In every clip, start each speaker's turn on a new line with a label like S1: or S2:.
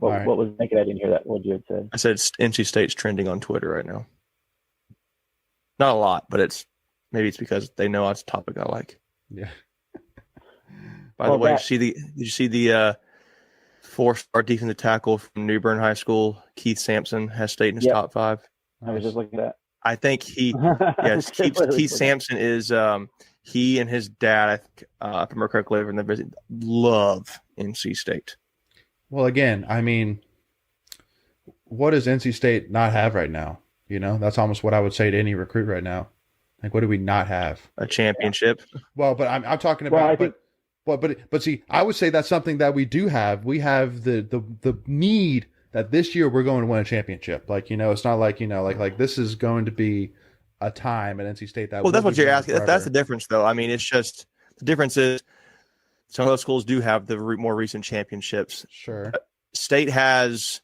S1: All
S2: What,
S1: right.
S2: what was thinking? I didn't hear that. What you had said.
S3: I said NC State's trending on Twitter right now. Not a lot, but maybe it's because they know it's a topic I like.
S1: Yeah.
S3: By the way, did you see the 4-star defensive tackle from New Bern High School, Keith Sampson, has State in his top 5?
S2: I was just looking at that.
S3: I think Keith Sampson is he and his dad, if I remember correctly, love NC State.
S1: Well, again, I mean, what does NC State not have right now? You know, that's almost what I would say to any recruit right now. Like, what do we not have?
S3: A championship.
S1: Yeah. Well, but I'm talking about. But see, I would say that's something that we do have. We have the need that this year we're going to win a championship. Like, you know, it's not like, you know, like this is going to be a time at NC State that.
S3: Well, that's what you're asking. That's the difference, though. I mean, it's just the difference is some of those schools do have the more recent championships.
S1: Sure.
S3: State has.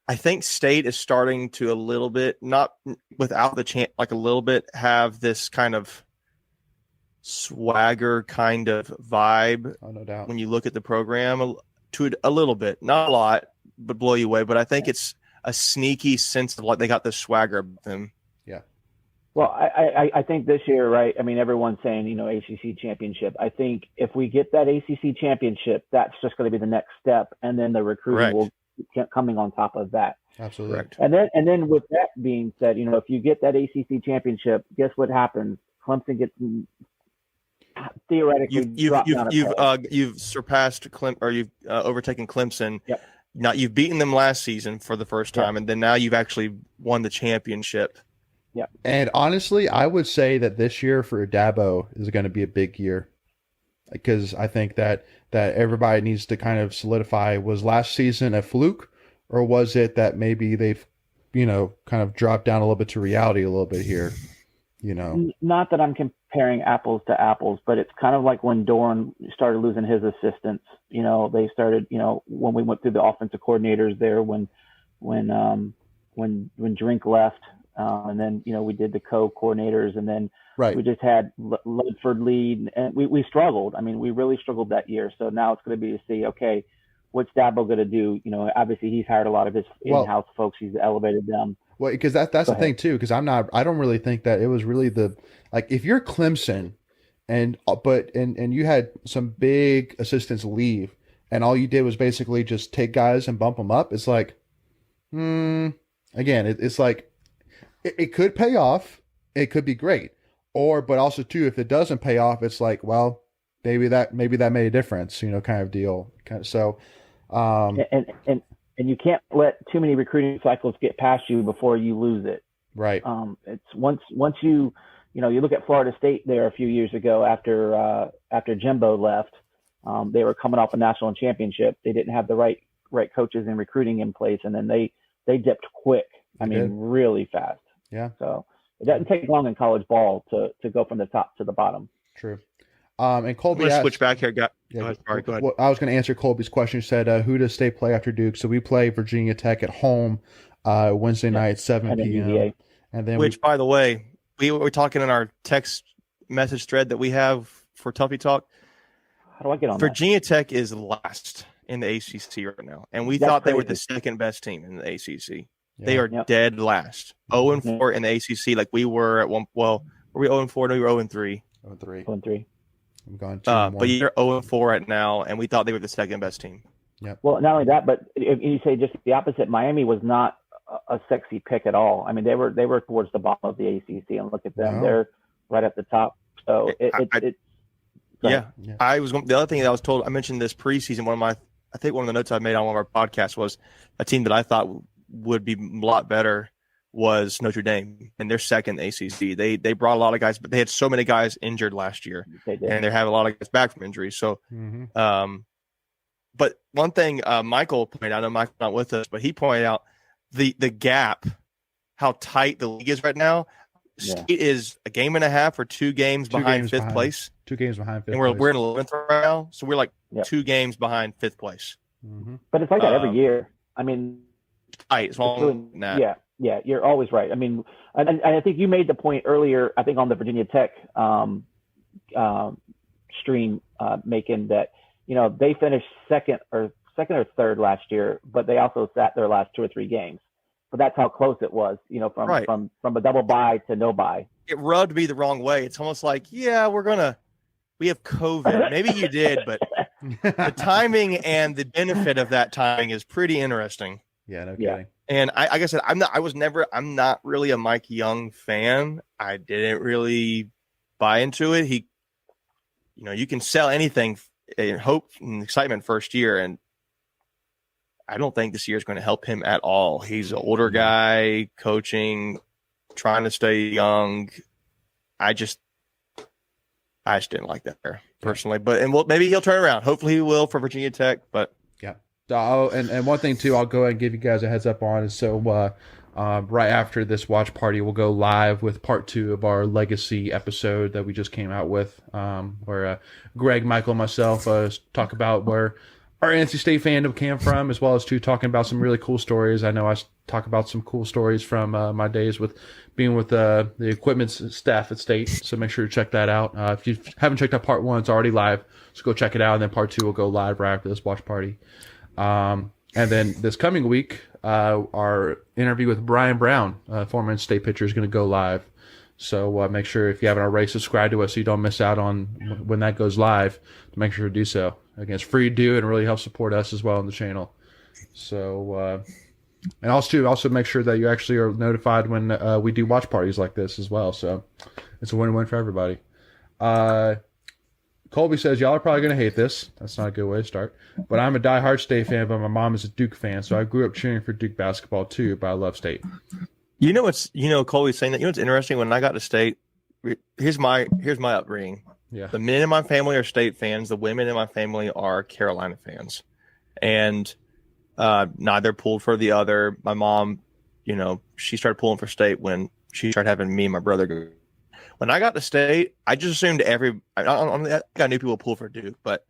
S3: I think State is starting to a little bit, not without the like a little bit, have this kind of swagger kind of vibe.
S1: Oh, no doubt.
S3: When you look at the program, to a little bit, not a lot, but blow you away. But I think it's a sneaky sense of like they got the swagger of them.
S1: Yeah.
S2: Well, I think this year, right? I mean, everyone's saying, you know, ACC championship. I think if we get that ACC championship, that's just going to be the next step, and then the recruiting will coming on top of that.
S1: Absolutely.
S3: Correct.
S2: And then with that being said, you know, if you get that ACC championship, guess what happens? Clemson gets theoretically
S3: you've surpassed you've overtaken Clemson.
S2: Yep.
S3: Now you've beaten them last season for the first time, and then now you've actually won the championship.
S2: Yeah.
S1: And honestly, I would say that this year for Dabo is going to be a big year, because I think that everybody needs to kind of solidify, was last season a fluke, or was it that maybe they've, you know, kind of dropped down a little bit to reality a little bit here, you know?
S2: Not that I'm comparing apples to apples, but it's kind of like when Doran started losing his assistants. You know, they started, you know, when we went through the offensive coordinators there, when Drink left, and then, you know, we did the co-coordinators, and then we just had Ledford lead, and we struggled. I mean, we really struggled that year. So now it's going to be to see, okay, what's Dabo going to do? You know, obviously he's hired a lot of his in-house folks. He's elevated them.
S1: Well, because that's the thing too, because I don't really think that it was really if you're Clemson and you had some big assistants leave, and all you did was basically just take guys and bump them up. It's like, again, it's like, it could pay off. It could be great. But also too, if it doesn't pay off, it's like, well, maybe that made a difference, you know, kind of deal. So,
S2: and you can't let too many recruiting cycles get past you before you lose it.
S1: Right.
S2: It's once you look at Florida State there a few years ago after Jimbo left, they were coming off a national championship. They didn't have the right coaches and recruiting in place, and then they dipped quick. Really fast.
S1: Yeah.
S2: So it doesn't take long in college ball to go from the top to the bottom.
S1: True. And Colby
S3: asked, switch back here. Go ahead.
S1: Well, I was going to answer Colby's question. He said, who does State play after Duke? So we play Virginia Tech at home Wednesday night, 7 p.m. And then
S3: by the way, we were talking in our text message thread that we have for Tuffy Talk.
S2: How do I get on
S3: Virginia Tech is last in the ACC right now, and we thought they were the second best team in the ACC. Yeah. They are dead last. 0-4 in the ACC, like we were at one. Well, were we 0-4? No, we were 0-3.
S2: 0-3.
S1: I'm going
S3: but you're 0-4 right now, and we thought they were the second best team.
S1: Yeah.
S2: Well, not only that, but if you say just the opposite, Miami was not a sexy pick at all. I mean, they were towards the bottom of the ACC, and look at them; they're right at the top. So
S3: I was the other thing that I was told. I mentioned this preseason. One of the notes I made on one of our podcasts was a team that I thought would be a lot better was Notre Dame, and they're second in the ACC. They brought a lot of guys, but they had so many guys injured last year, and they have a lot of guys back from injuries. So, but one thing Michael pointed out, I know Michael's not with us, but he pointed out the gap, how tight the league is right now. State is a game and a half or 2 games behind fifth place.
S1: 2 games behind fifth
S3: and
S1: place.
S3: We're in 11th right now, so we're like 2 games behind fifth place.
S1: Mm-hmm.
S2: But it's like that every year. I mean,
S3: tight.
S2: Yeah, you're always right. I mean, and I think you made the point earlier, I think on the Virginia Tech stream, making that, you know, they finished second or or third last year, but they also sat their last 2 or 3 games. But that's how close it was, from a double bye to no bye.
S3: It rubbed me the wrong way. It's almost like, we have COVID. Maybe you did, but the timing and the benefit of that timing is pretty interesting.
S1: Yeah, no kidding.
S3: And like I said, I'm not really a Mike Young fan. I didn't really buy into it. You can sell anything in hope and excitement first year, and I don't think this year is going to help him at all. He's an older guy, coaching, trying to stay young. I just didn't like that there personally, maybe he'll turn around. Hopefully he will for Virginia Tech, but
S1: yeah. And one thing too, I'll go ahead and give you guys a heads up on is right after this watch party, we'll go live with part 2 of our legacy episode that we just came out with, where Greg, Michael, and myself talk about where our NC State fandom came from, as well as talking about some really cool stories. I know I talk about some cool stories from my days with being with the equipment staff at State. So make sure to check that out. If you haven't checked out part 1, it's already live. So go check it out, and then part 2 will go live right after this watch party. And then this coming week, our interview with Brian Brown, former NC State pitcher, is going to go live. So make sure, if you haven't already, subscribe to us so you don't miss out on when that goes live. Make sure to do so. Again, it's free to do and really helps support us as well on the channel. So, and also make sure that you actually are notified when we do watch parties like this as well. So it's a win-win for everybody. Colby says, y'all are probably going to hate this. That's not a good way to start. But I'm a diehard State fan, but my mom is a Duke fan. So I grew up cheering for Duke basketball too, but I love State.
S3: Colby's saying that. What's interesting? When I got to State, here's my upbringing.
S1: Yeah.
S3: The men in my family are State fans. The women in my family are Carolina fans. And neither pulled for the other. My mom, she started pulling for State when she started having me and my brother go. When I got to State, I just assumed I knew people pull for Duke, but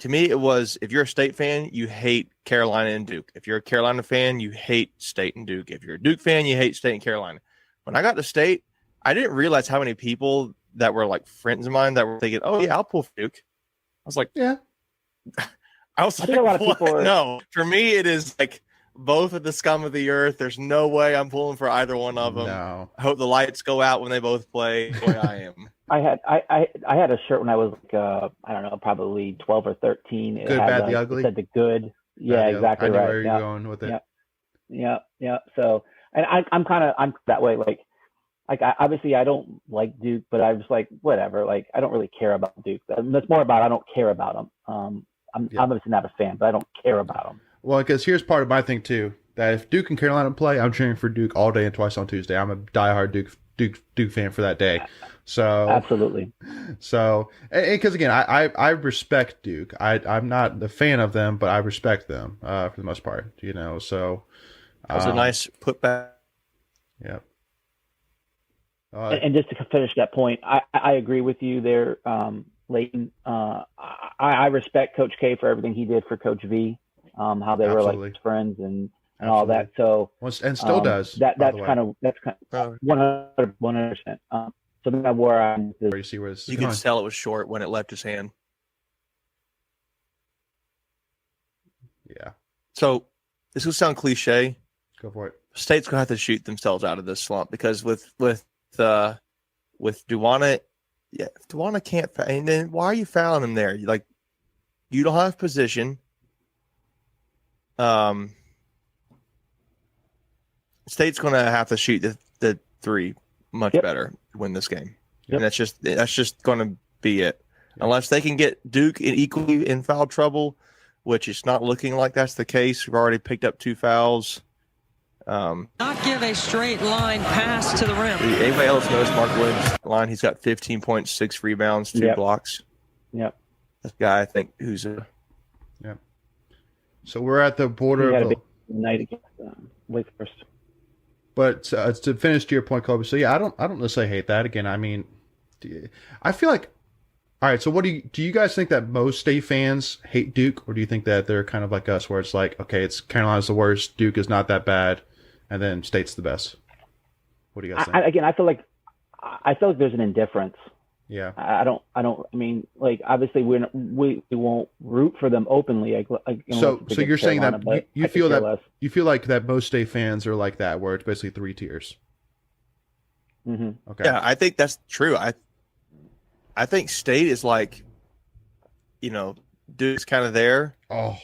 S3: to me it was, if you're a State fan, you hate Carolina and Duke. If you're a Carolina fan, you hate State and Duke. If you're a Duke fan, you hate State and Carolina. When I got to State, I didn't realize how many people that were like friends of mine that were thinking, "Oh yeah, I'll pull for Duke." I was like,
S1: "Yeah."
S2: I think a lot of people are...
S3: No, for me it is like both at the scum of the earth. There's no way I'm pulling for either one of them.
S1: No.
S3: I hope the lights go out when they both play. Boy, I am.
S2: I had a shirt when I was like, I don't know, probably 12 or 13.
S1: Good, bad, the ugly.
S2: It said the good. Yeah, exactly.
S1: I know
S2: right.
S1: where you're going with it.
S2: Yeah. So, and I'm that way. Like obviously I don't like Duke, but I was like, whatever. Like, I don't really care about Duke. That's more about, I don't care about them. I'm obviously not a fan, but I don't care about them.
S1: Well, because here's part of my thing too, that if Duke and Carolina play, I'm cheering for Duke all day and twice on Tuesday. I'm a diehard Duke fan for that day. So
S2: absolutely.
S1: So, because again, I respect Duke. I'm not the fan of them, but I respect them for the most part. So
S3: that's a nice putback.
S1: Yeah.
S2: And just to finish that point, I agree with you there, Leighton. I respect Coach K for everything he did for Coach V, how they were like friends and all that. So
S1: and still does.
S2: That's kind of 100%. So that's where I'm.
S1: You see where
S3: you could tell it was short when it left his hand.
S1: Yeah.
S3: So this will sound cliche.
S1: Go for it.
S3: State's gonna have to shoot themselves out of this slump, because with Duwana, if Duwana can't, and then why are you fouling him there? Like, you don't have position. State's gonna have to shoot the three much better to win this game, and that's just gonna be it. Unless they can get Duke equally in foul trouble, which it's not looking like that's the case. We've already picked up 2 fouls.
S4: Not give a straight line pass to the rim.
S3: Anybody else knows Mark Williams' line? He's got 15.6 rebounds, 2 blocks.
S2: Yep.
S3: This guy, I think, who's a...
S1: Yeah. So we're at the border
S2: of...
S1: a
S2: big night against Wake Forest.
S1: But to finish to your point, Kobe, so yeah, I don't necessarily hate that. Again, I mean, I feel like... All right, so what do you guys think that most State fans hate Duke, or do you think that they're kind of like us, where it's like, okay, it's Carolina's the worst, Duke is not that bad, and then State's the best? What do you guys think?
S2: I feel like there's an indifference.
S1: Yeah.
S2: I mean, like, obviously we won't root for them openly.
S1: So you're saying
S2: Carolina,
S1: that you feel like that most state fans are like that, where it's basically 3 tiers.
S2: Mm-hmm.
S1: Okay.
S3: Yeah, I think that's true. I think state is like, Duke's kind of there.
S1: Oh.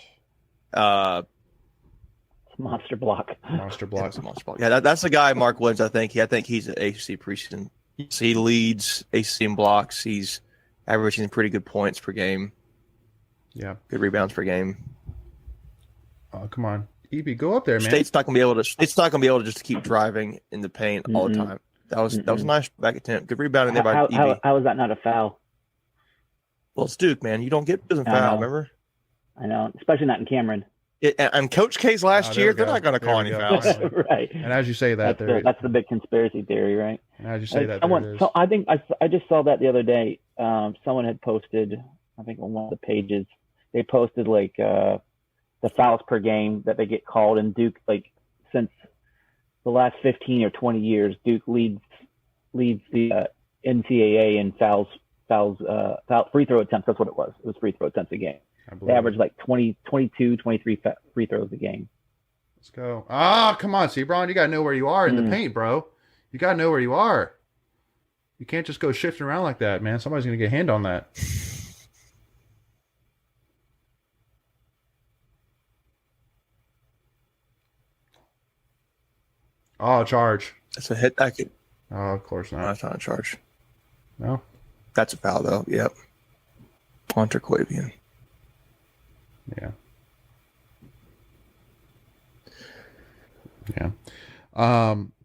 S2: Monster block.
S1: Monster block.
S3: Yeah, that's the guy, Mark Williams. I think he's an ACC preseason. He leads ACC in blocks. He's averaging pretty good points per game.
S1: Yeah,
S3: good rebounds per game.
S1: Oh, come on, EB, go up there, man.
S3: State's not gonna be able to. It's not gonna be able to just keep driving in the paint all the time. That was a nice back attempt. Good rebound in there by EB.
S2: How is that not a foul?
S3: Well, it's Duke, man. You don't get doesn't foul. Remember?
S2: I know, especially not in Cameron.
S3: And Coach K's last year, they're not going to call any fouls.
S2: Right.
S1: And as you say that,
S2: that's the big conspiracy theory, right?
S1: And as you say that,
S2: so I think I just saw that the other day. Someone had posted, I think on one of the pages, they posted like the fouls per game that they get called, and Duke, like, since the last 15 or 20 years, Duke leads the NCAA in foul free throw attempts. That's what it was. It was free throw attempts a game. They average like 22, 23 free throws a game.
S1: Let's go. Come on, Sebron. You got to know where you are in the paint, bro. You got to know where you are. You can't just go shifting around like that, man. Somebody's going to get a hand on that. Oh, charge.
S3: That's a hit.
S1: Oh, of course not.
S3: No, that's not a charge.
S1: No?
S3: That's a foul, though. Yep. Hunter Quavian.
S1: Yeah.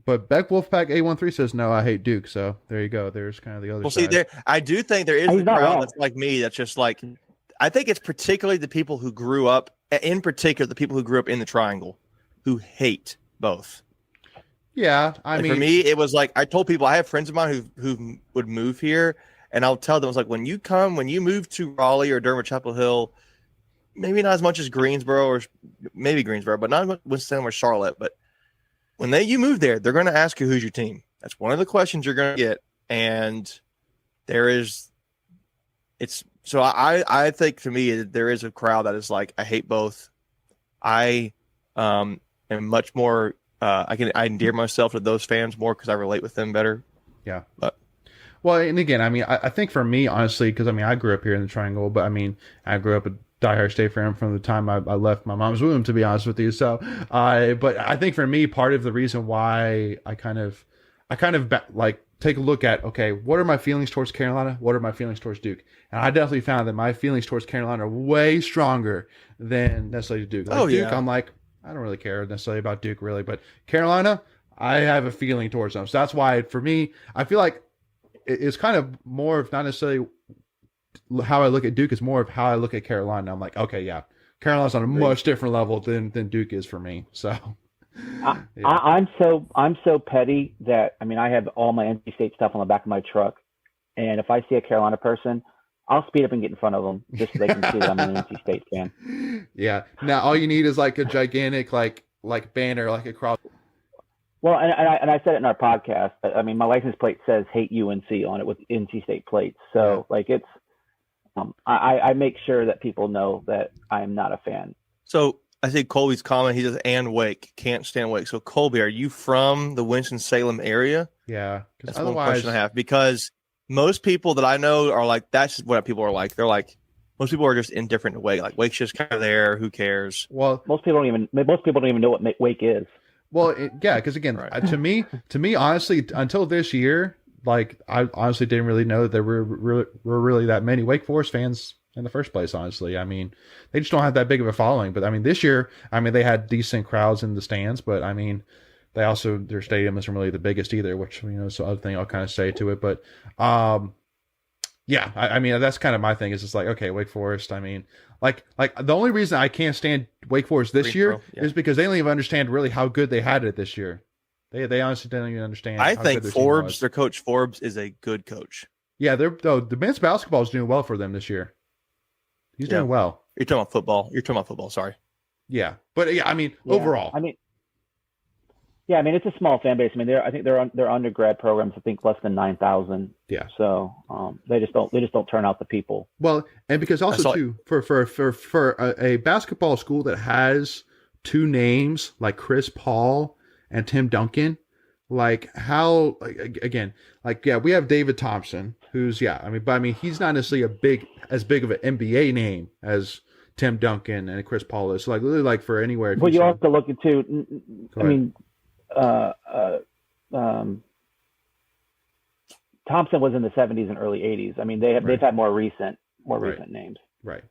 S1: But Beck Wolfpack A13 says no, I hate Duke. So there you go. There's kind of the other side.
S3: See, I do think there is a crowd that's like me. That's just like, I think it's particularly the people who grew up, in particular, the people who grew up in the Triangle, who hate both.
S1: Yeah, I mean,
S3: for me, it was like I told people I have friends of mine who would move here, and I'll tell them, it's like, when you move to Raleigh or Durham, Chapel Hill. Maybe not as much as Greensboro or maybe Greensboro, but not as much Winston-Salem or Charlotte. But when you move there, they're going to ask you who's your team. That's one of the questions you're going to get. And I think for me, there is a crowd that is like, I hate both. I am much more, I endear myself to those fans more because I relate with them better.
S1: Yeah.
S3: But.
S1: Well, and again, I mean, I think for me, honestly, because I mean, I grew up here in the Triangle, but I mean, I grew up a diehard State fan from the time I left my mom's womb, to be honest with you. So, but I think for me, part of the reason why I kind of like take a look at, okay, what are my feelings towards Carolina? What are my feelings towards Duke? And I definitely found that my feelings towards Carolina are way stronger than necessarily Duke. Like Duke, I'm like, I don't really care necessarily about Duke really, but Carolina, I have a feeling towards them. So that's why for me, I feel like it's kind of more of not necessarily how I look at Duke, is more of how I look at Carolina. I'm like, okay, yeah, Carolina's on a much different level than Duke is for me. So
S2: yeah. I'm so petty that, I mean, I have all my NC State stuff on the back of my truck, and if I see a Carolina person, I'll speed up and get in front of them just so they can see that I'm an NC State fan.
S1: Yeah. Now all you need is like a gigantic like banner like across.
S2: Well, and I said it in our podcast. I mean, my license plate says "Hate UNC" on it with NC State plates. So like it's. I make sure that people know that I'm not a fan.
S3: So I see Colby's comment. He says, and Wake. Can't stand Wake. So, Colby, are you from the Winston-Salem area?
S1: Yeah.
S3: That's one question I have. Because most people that I know are like, that's what people are like. They're like, most people are just indifferent to Wake. Like, Wake's just kind of there. Who cares?
S1: Well,
S2: most people don't even know what Wake is.
S1: Well, yeah, because again, right. to me, honestly, until this year, like, I honestly didn't really know that there were really that many Wake Forest fans in the first place, honestly. I mean, they just don't have that big of a following. But, I mean, this year, I mean, they had decent crowds in the stands. But, I mean, they also, their stadium isn't really the biggest either, which, you know, is the other thing I'll kind of say to it. But, yeah, I mean, that's kind of my thing. Is just like, okay, Wake Forest, I mean, like the only reason I can't stand Wake Forest this year is because they don't even understand really how good they had it this year. They honestly don't even understand.
S3: I think Forbes, their coach Forbes, is a good coach.
S1: Yeah, the men's basketball is doing well for them this year. He's doing well.
S3: You're talking about football. Sorry.
S1: Yeah, but yeah, I mean, overall.
S2: I mean, Yeah, I mean it's a small fan base. I mean I think their undergrad programs I think less than 9,000.
S1: Yeah.
S2: So they just don't turn out the people.
S1: Well, and because also too for a basketball school that has two names like Chris Paul and Tim Duncan, like how again, like yeah, we have David Thompson, who's he's not necessarily as big of an NBA name as Tim Duncan and Chris Paul is. So like literally like for anywhere.
S2: But you have to look into. I mean, Thompson was in the 70s and early 80s. I mean, they've had more recent names.
S1: Right.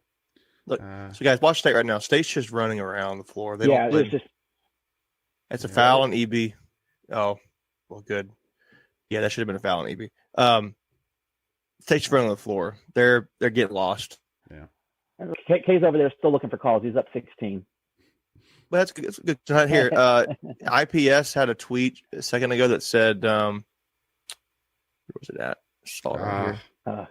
S3: Look, so guys, watch State right now. State's just running around the floor. It's a foul on EB. Oh, well, good. Yeah, that should have been a foul on EB. State's running on the floor. They're getting lost.
S2: Yeah. K's over there still looking for calls. He's up 16.
S3: Well, that's good. It's good to hear. IPS had a tweet a second ago that said, where was it at? Saw it right here.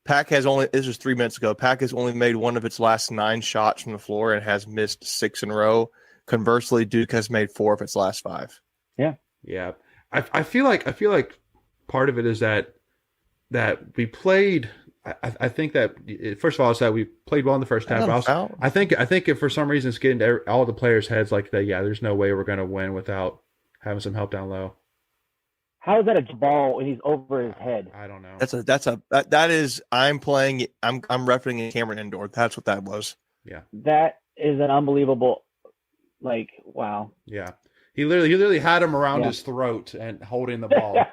S3: Pack has only, this was 3 minutes ago, Pack has only made one of its last 9 shots from the floor and has missed 6 in a row. Conversely, Duke has made 4 of its last 5.
S2: Yeah.
S1: Yeah. I feel like part of it is that we played. I think that first of all, it's that we played well in the first half. But also, I think if for some reason it's getting to all the players' heads like that. Yeah, there's no way we're going to win without having some help down low.
S2: How is that a ball when he's over his head?
S1: I don't know.
S3: That is. I'm playing. I'm refereeing a Cameron Indoor. That's what that was.
S1: Yeah.
S2: That is an unbelievable. Like wow.
S1: Yeah. He literally had him around his throat and holding the ball.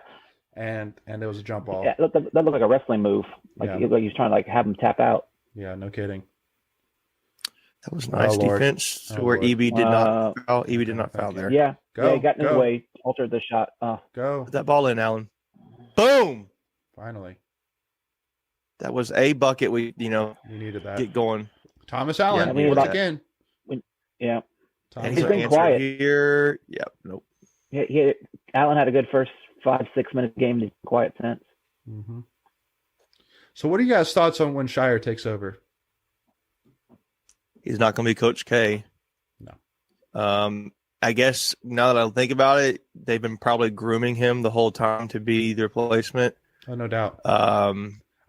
S1: And there was a jump ball.
S2: Yeah, that looked like a wrestling move. Like he was trying to like have him tap out.
S1: Yeah, no kidding.
S3: That was nice defense where EB did not foul. EB did not foul there.
S2: Yeah, he got in his way, altered the shot.
S1: Go.
S3: Put that ball in, Allen. Boom.
S1: Finally.
S3: That was a bucket. We
S1: needed that.
S3: Get going.
S1: Thomas Allen.
S2: Yeah,
S1: once again.
S2: Yeah.
S3: And
S2: he's been quiet
S3: here. Yep. Nope.
S2: Allen had a good first 5-6 minute game. He's quiet since.
S1: Mm-hmm. So, what are you guys' thoughts on when Shire takes over?
S3: He's not going to be Coach K.
S1: No.
S3: I guess now that I think about it, they've been probably grooming him the whole time to be the replacement.
S1: Oh, no doubt.
S3: I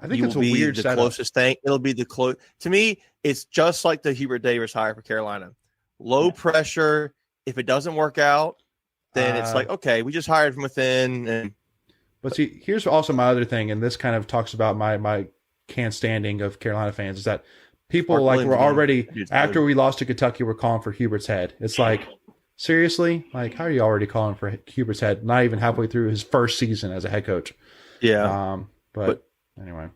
S1: think it's a weird
S3: the
S1: setup.
S3: Closest thing. It'll be the close. To me, it's just like the Hubert Davis hire for Carolina. Low pressure. If it doesn't work out, then it's like, okay, we just hired from within.
S1: But see, here's also my other thing, and this kind of talks about my can standing of Carolina fans, is that people were already, after we lost to Kentucky, we're calling for Hubert's head. It's like, seriously? Like, how are you already calling for Hubert's head? Not even halfway through his first season as a head coach.
S3: Yeah.
S1: But anyway.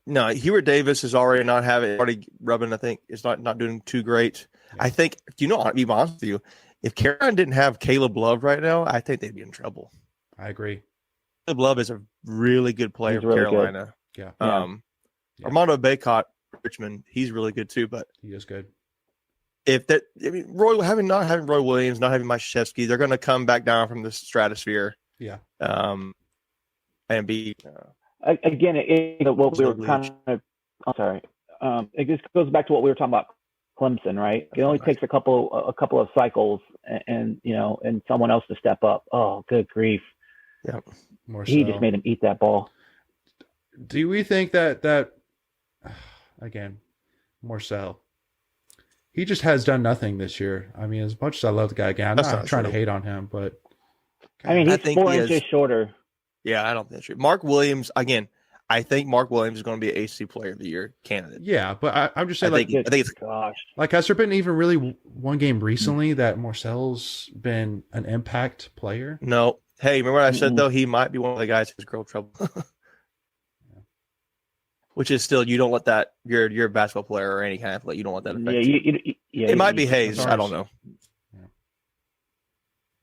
S3: No, Hubert Davis is already rubbing, I think, is not doing too great. Yeah. I think, I'll be honest with you, if Carolina didn't have Caleb Love right now, I think they'd be in trouble.
S1: I agree.
S3: Caleb Love is a really good player for Carolina.
S1: Good.
S3: Yeah. Armando Bacot, Richmond, he's really good too, but
S1: he is good.
S3: Not having Roy Williams, not having Mike Krzyzewski, they're going to come back down from the stratosphere.
S1: Yeah.
S3: And be
S2: again, what we were kind of. I'm sorry. It just goes back to what we were talking about. Clemson, right? It only takes a couple of cycles, and someone else to step up. Oh, good grief!
S3: Yeah,
S2: he just made him eat that ball.
S1: Do we think that again, Morcell? He just has done nothing this year. I mean, as much as I love the guy, again, I'm not trying to hate on him, but
S2: I mean, he's 4 inches shorter.
S3: Yeah, I don't think that's true. Mark Williams, again. I think Mark Williams is going to be an AC Player of the Year candidate.
S1: Yeah, but I'm just saying,
S3: I think it's
S1: like, has there been even really one game recently that Morcell's been an impact player?
S3: No. Hey, remember what I said though? He might be one of the guys who's girl trouble. Which is still, you don't let that. You're a basketball player or any kind of play. You don't let that affect you. It might be Hayes. I don't know.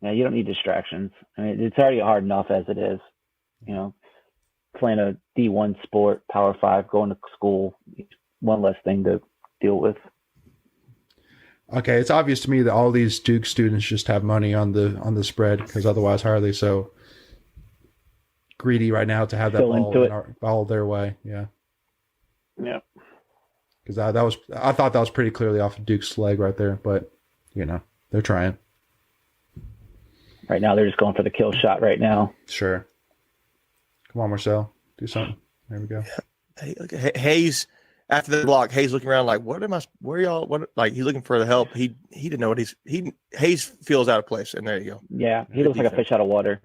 S2: Yeah, you don't need distractions. I mean, it's already hard enough as it is. Playing a D1 sport, Power 5, going to school, one less thing to deal with.
S1: Okay, it's obvious to me that all these Duke students just have money on the spread, because otherwise how are they so greedy right now to have that ball their way? Yeah.
S2: Yeah.
S1: Because I thought that was pretty clearly off of Duke's leg right there, but they're trying.
S2: Right now, they're just going for the kill shot right now.
S1: Sure. Come on, Marcel. Do something. There we go.
S3: Hey, look, Hayes, after the block, Hayes looking around like, where y'all, like, he's looking for the help. He didn't know what Hayes feels out of place, and there you go.
S2: Yeah, he looks like a fish out of water.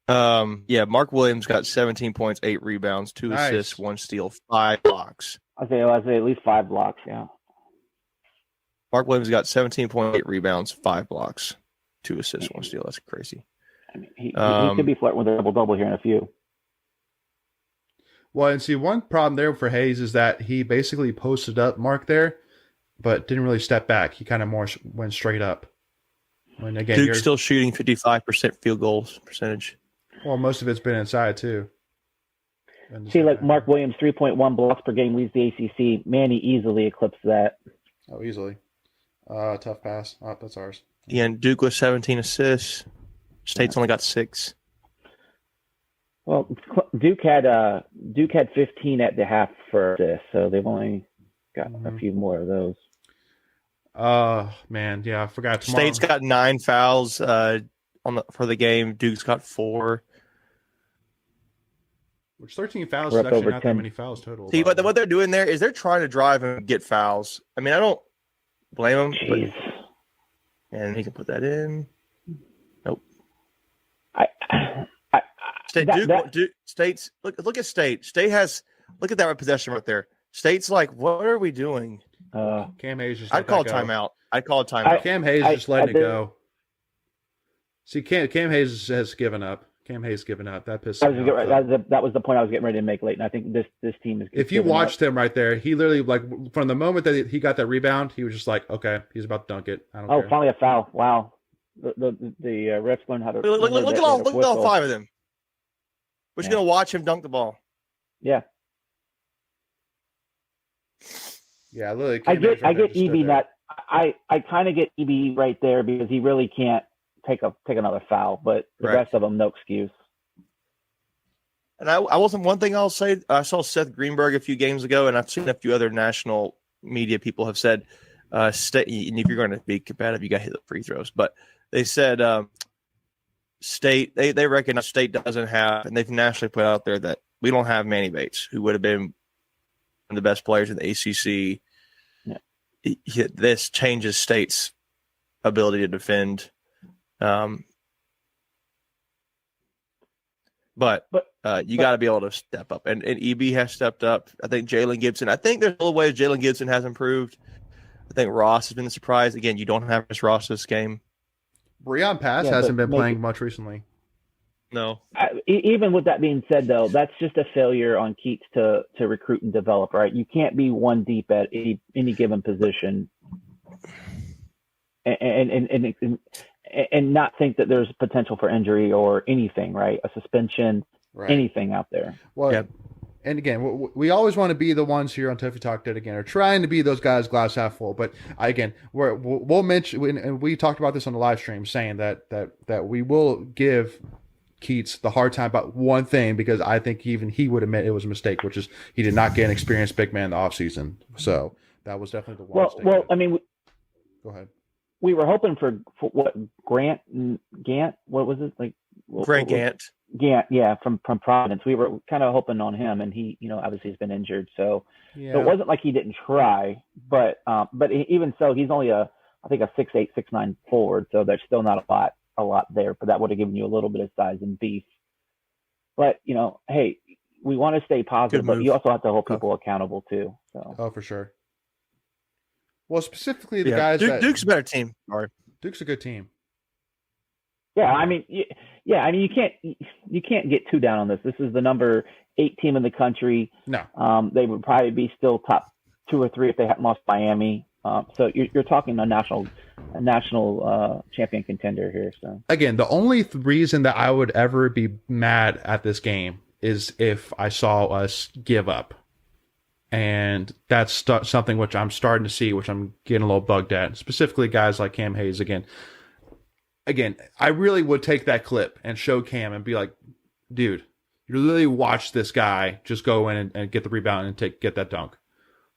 S3: Mark Williams got 17 points, 8 rebounds, 2 assists, 1 steal, 5 blocks.
S2: I'd say at least 5 blocks, yeah.
S3: Mark Williams got 17.8 rebounds, 5 blocks, 2 assists, 1 steal. That's crazy.
S2: I mean, he could be flirting with a double-double here in a few.
S1: Well, and see, one problem there for Hayes is that he basically posted up Mark there, but didn't really step back. He kind of more went straight up. When again,
S3: Duke's still shooting 55% field goals percentage.
S1: Well, most of it's been inside too.
S2: See, like Mark Williams, 3.1 blocks per game leads the ACC. Manny easily eclipsed that.
S1: Oh, easily. Tough pass. Oh, that's ours.
S3: Yeah, and Duke with 17 assists. State's only got 6.
S2: Well, Duke had 15 at the half for this, so they've only got a few more of those.
S1: Man, yeah, I forgot. Tomorrow.
S3: State's got 9 fouls for the game. Duke's got 4.
S1: Which 13 fouls is actually not 10. That many fouls total.
S3: See, but what they're doing there is they're trying to drive and get fouls. I mean, I don't blame them. But, and he can put that in. Nope. State's look at State. State has look at that possession right there. State's like, what are we doing?
S1: Cam Hayes just.
S3: I'd call a timeout.
S1: Cam Hayes just letting it go. See, Cam Hayes has given up. Cam Hayes given up. That pissed me off.
S2: That was the point I was getting ready to make late, and I think this team is.
S1: If you watched him right there, he literally from the moment that he got that rebound, he was just like, okay, he's about to dunk it. I don't care.
S2: Finally a foul! Wow, the refs learned how to
S3: look at all 5 of them. We're just gonna watch him dunk the ball.
S2: Yeah.
S1: Yeah, literally.
S2: I get EB that I kind of get EB right there because he really can't take another foul, but the rest of them, no excuse.
S3: And I wasn't one thing I'll say. I saw Seth Greenberg a few games ago, and I've seen a few other national media people have said, State, and if you're going to be competitive, you got to hit the free throws. But they said State, they recognize State doesn't have, and they've nationally put out there that we don't have Manny Bates, who would have been one of the best players in the ACC. Yeah. This changes State's ability to defend. But you got to be able to step up, and EB has stepped up. I think Jalen Gibson. I think there's little ways Jalen Gibson has improved. I think Ross has been the surprise. Again, you don't have Chris Ross this game.
S1: Breon Pass hasn't been playing much recently.
S3: No.
S2: Even with that being said, though, that's just a failure on Keats to recruit and develop. Right? You can't be one deep at any given position, and not think that there's potential for injury or anything, right? A suspension, anything out there.
S1: Well, and again, we always want to be the ones here on Tuffy Talk that again are trying to be those guys glass half full. But we'll mention, and we talked about this on the live stream, saying that we will give Keats the hard time about one thing because I think even he would admit it was a mistake, which is he did not get an experienced big man in the offseason. So that was definitely the one.
S2: Well, I mean,
S1: go ahead.
S2: We were hoping for what Gant? What was it like?
S3: Grant Gant.
S2: Gant, yeah, from Providence. We were kind of hoping on him, and he, obviously has been injured, so it wasn't like he didn't try. But even so, he's only I think a 6'8", 6'9" forward, so there's still not a lot there. But that would have given you a little bit of size and beef. But hey, we want to stay positive, but you also have to hold people accountable too. So.
S1: Oh, for sure. Well, specifically the guys
S3: Duke's a better team. Sorry.
S1: Duke's a good team.
S2: Yeah, I mean, you can't get too down on this. This is the number 8 team in the country.
S1: No,
S2: they would probably be still top 2 or 3 if they hadn't lost Miami. So you're talking a national champion contender here. So
S1: again, the only reason that I would ever be mad at this game is if I saw us give up. And that's something which I'm starting to see, which I'm getting a little bugged at. Specifically, guys like Cam Hayes. Again, I really would take that clip and show Cam and be like, dude, you literally watch this guy just go in and get the rebound and get that dunk.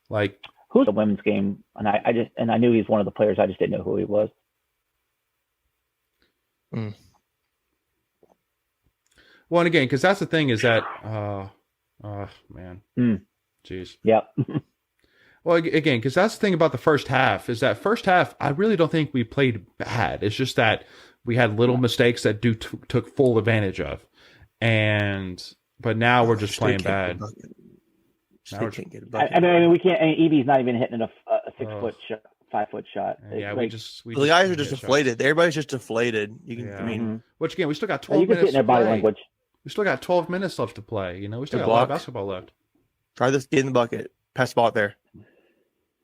S1: Like,
S2: who's the women's game? And I knew he's one of the players. I just didn't know who he was.
S3: Mm.
S1: Well, and again, because that's the thing is that, man, jeez.
S2: Yep.
S1: Well, again, because that's the thing about the first half is that first half, I really don't think we played bad. It's just that we had little mistakes that took full advantage of, but now we're just playing bad.
S3: Now can't get a bucket.
S2: I mean, we can't. Evie's not even hitting a 6-foot shot, 5-foot shot.
S1: Yeah,
S2: like,
S3: the guys are just deflated. Shots. Everybody's just deflated. You can,
S1: yeah.
S3: I mean,
S1: which again, we still got 12
S2: you
S1: minutes.
S2: You can see it in their body language.
S1: We still got 12 minutes left to play. You know, we still got a lot of basketball left.
S3: Try this. Get in the bucket. Pass the ball out there.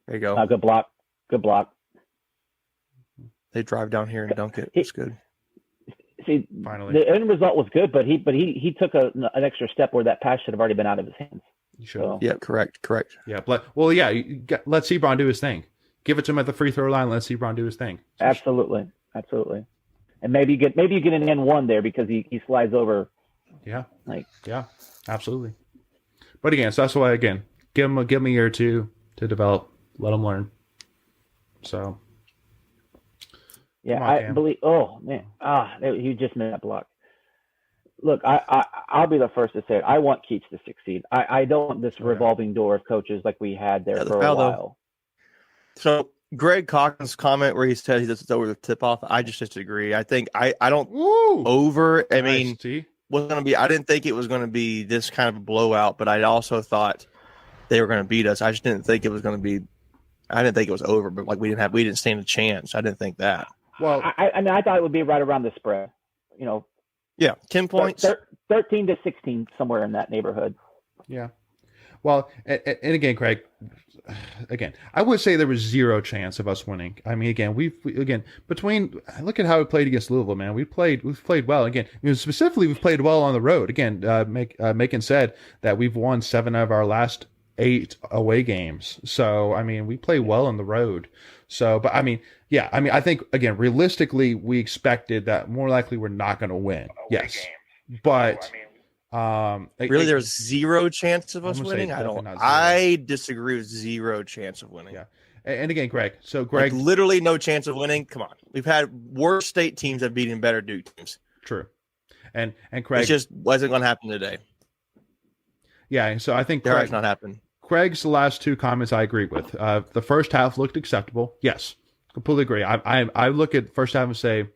S3: There you go.
S2: Good block. Good block.
S3: They drive down here and dunk it. It's good.
S2: See,
S1: finally,
S2: the end result was good, but he took an extra step where that pass should have already been out of his hands.
S1: So.
S3: Yeah, correct.
S1: Yeah, let Sebron do his thing. Give it to him at the free throw line. Let Sebron do his thing.
S2: Absolutely. And maybe you get an N1 there because he slides over.
S1: Yeah.
S2: Yeah,
S1: absolutely. But again, so that's why give him a year or two to develop. Let him learn. So.
S2: Yeah, I believe. Oh man, you just made that block. Look, I'll be the first to say it. I want Keats to succeed. I don't want this revolving door of coaches like we had there for a while.
S3: So Greg Cochrana's comment where he said it's over the tip off, I just disagree. I think I don't over. I mean, was going to be. I didn't think it was going to be this kind of a blowout, but I also thought they were going to beat us. I just didn't think it was going to be. I didn't think it was over, but like we didn't stand a chance. I didn't think that.
S2: Well, I mean, I thought it would be right around the spread. You know.
S3: Yeah, 10 points.
S2: 13 to 16, somewhere in that neighborhood.
S1: Yeah. Well, and again, Craig, I would say there was zero chance of us winning. I mean, again, look at how we played against Louisville, man. We've played well. Again, specifically, we've played well on the road. Again, Macon said that we've won 7 of our last 8 away games. So, I mean, we play well on the road. So, but I mean, yeah, I mean, I think, again, realistically, we expected that more likely we're not going to win. Yes. But,
S3: really, there's zero chance of us winning? I disagree with zero chance of winning.
S1: Yeah. And again, Greg, like
S3: literally no chance of winning. Come on. We've had worse state teams have beaten better Duke teams.
S1: True. And Craig.
S3: It just wasn't going to happen today.
S1: Yeah. So I think
S3: that's not happened.
S1: Craig's last 2 comments I agree with. The first half looked acceptable. Yes, completely agree. I look at first half and say,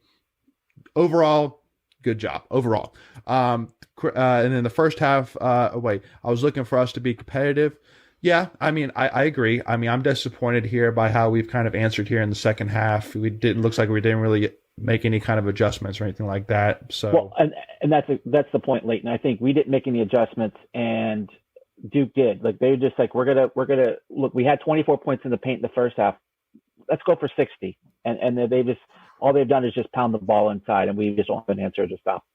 S1: overall, good job. Overall. And then the first half, I was looking for us to be competitive. Yeah, I mean, I agree. I mean, I'm disappointed here by how we've kind of answered here in the second half. Looks like we didn't really make any kind of adjustments or anything like that. So,
S2: well, and that's the point, Leighton. I think we didn't make any adjustments, and Duke did. Like they were just like, we're gonna look. We had 24 points in the paint in the first half. Let's go for 60, and they just all they've done is just pound the ball inside, and we just don't have an answer to stop.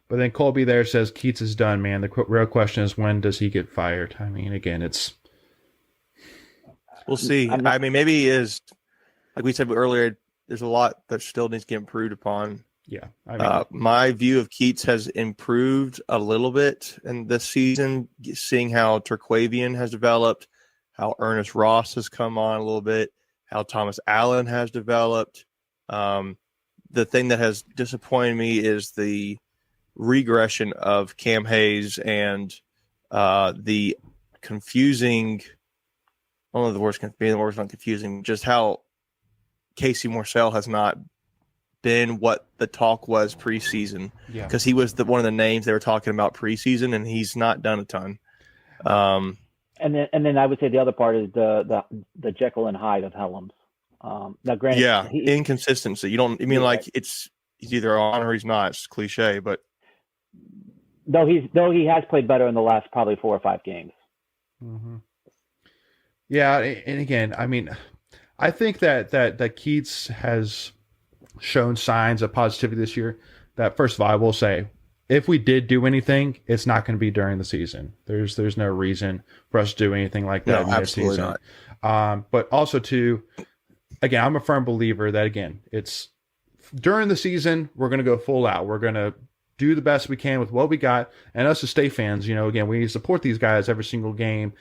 S1: But then Colby there says Keats is done, man. The real question is, when does he get fired? I mean, again,
S3: we'll see. I mean, maybe he is. Like we said earlier, there's a lot that still needs to get improved upon.
S1: Yeah. I mean,
S3: my view of Keats has improved a little bit in this season, seeing how Terquavian has developed, how Ernest Ross has come on a little bit, how Thomas Allen has developed. The thing that has disappointed me is the regression of Cam Hayes and the confusing, one of the worst, being the worst on confusing, just how Casey Morsell has not been what the talk was preseason.
S1: Yeah.
S3: Because he was one of the names they were talking about preseason, and he's not done a ton.
S2: And then I would say the other part is the Jekyll and Hyde of Helms. Now, granted,
S3: inconsistency. You don't. I mean, like he's either on or he's not. It's cliche, but
S2: though he has played better in the last probably 4 or 5 games.
S1: Mm-hmm. Yeah, and again, I mean, I think that Keats has shown signs of positivity this year. That first of all, I will say, if we did do anything, it's not going to be during the season. There's no reason for us to do anything like that.
S3: No, absolutely not.
S1: But also too, again, I'm a firm believer that again, it's during the season we're going to go full out. We're going to do the best we can with what we got, and us as state fans, again, we support these guys every single game,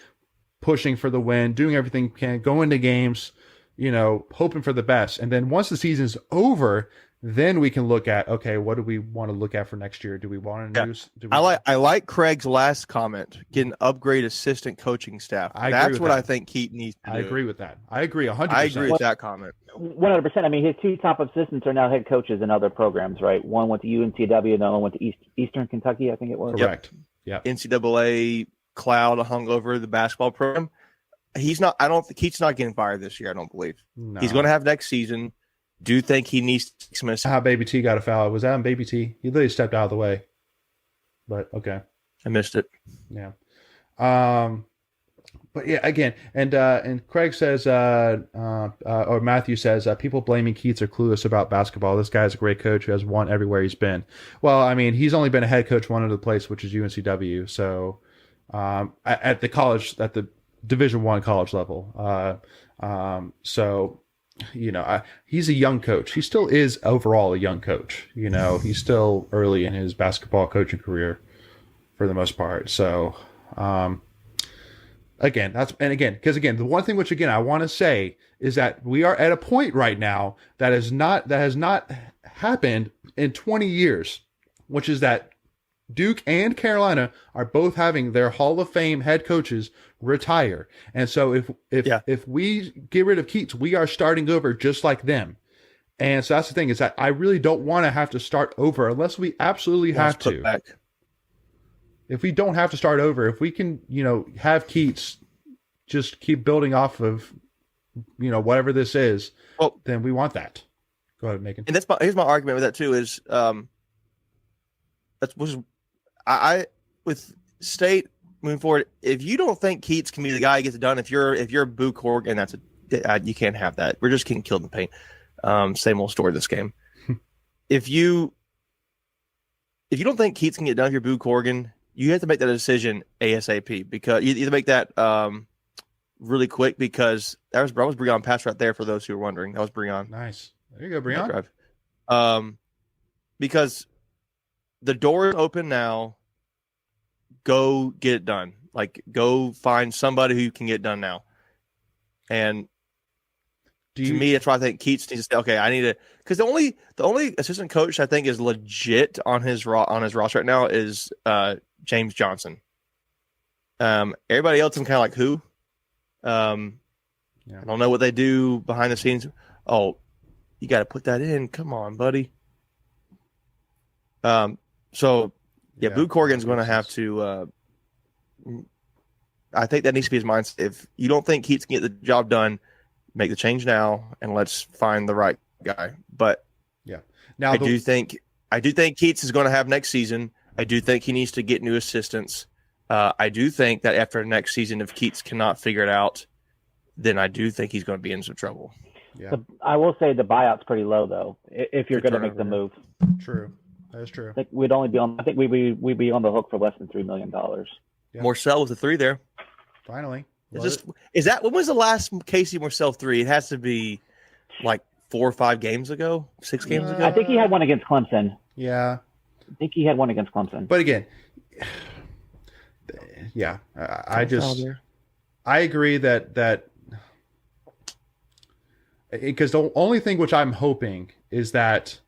S1: pushing for the win, doing everything we can, go into games, hoping for the best. And then once the season's over, then we can look at, okay, what do we want to look at for next year? Do we want to
S3: I like Craig's last comment, get an upgrade assistant coaching staff. That's what I think Keat needs to do.
S1: I agree with that. I agree 100%.
S3: I agree with that comment.
S2: 100%. I mean, his two top assistants are now head coaches in other programs, right? One went to UNCW, and the other one went to Eastern Kentucky, I think it was.
S1: Correct. Yeah.
S3: NCAA cloud hung over the basketball program. Keat's not getting fired this year, I don't believe.
S1: No.
S3: He's going to have next season. Do you think he needs to take some assistance?
S1: How Baby T got a foul? Was that on Baby T? He literally stepped out of the way. But okay.
S3: I missed it.
S1: Yeah. But yeah, again, and Craig says, or Matthew says, people blaming Keats are clueless about basketball. This guy's a great coach who has won everywhere he's been. Well, I mean, he's only been a head coach one other place, which is UNCW. So at the Division I college level. So, he's a young coach. He still is overall a young coach. He's still early in his basketball coaching career for the most part. So, because the one thing which, again, I want to say is that we are at a point right now that has not happened in 20 years, which is that Duke and Carolina are both having their Hall of Fame head coaches retire. And so if we get rid of Keats, we are starting over just like them. And so that's the thing, is that I really don't want to have to start over unless we absolutely have to. If we don't have to start over, if we can, have Keats just keep building off of, whatever this is, then we want that. Go ahead, Macon.
S3: And here's my argument with that too is, with State moving forward, if you don't think Keats can be the guy who gets it done, if you're Boo Corrigan, you can't have that. We're just getting killed in the paint. Same old story this game. If you don't think Keats can get done, if you're Boo Corrigan, you have to make that decision ASAP, because you either make that really quick, because that was Breon pass right there for those who were wondering. That was Breon.
S1: Nice. There you go, Breon.
S3: Because the door is open now. Go get it done. Go find somebody who can get it done now. And to me, that's why I think Keats needs to say, okay, I need to, because the only assistant coach I think is legit on his roster right now is James Johnson. Everybody else is kind of like who? I don't know what they do behind the scenes. Oh, you got to put that in. Come on, buddy. Boo Corrigan's going to have to. I think that needs to be his mindset. If you don't think Keats can get the job done, make the change now, and let's find the right guy. But
S1: now
S3: I do think Keats is going to have next season. I do think he needs to get new assistants. I do think that after next season, if Keats cannot figure it out, then I do think he's going to be in some trouble.
S2: Yeah. I will say the buyout's pretty low, though, if you're going to make the move.
S1: True. That is true.
S2: I think we'd only be on. I think we'd be on the hook for less than $3 million.
S1: Yeah.
S3: Morcell with a 3 there.
S1: Finally.
S3: When was the last Casey Morcell 3? It has to be like 4 or 5 games ago, 6 games ago.
S2: I think he had one against Clemson.
S1: Yeah.
S2: I think he had one against Clemson.
S1: But again, I agree that because the only thing which I'm hoping is that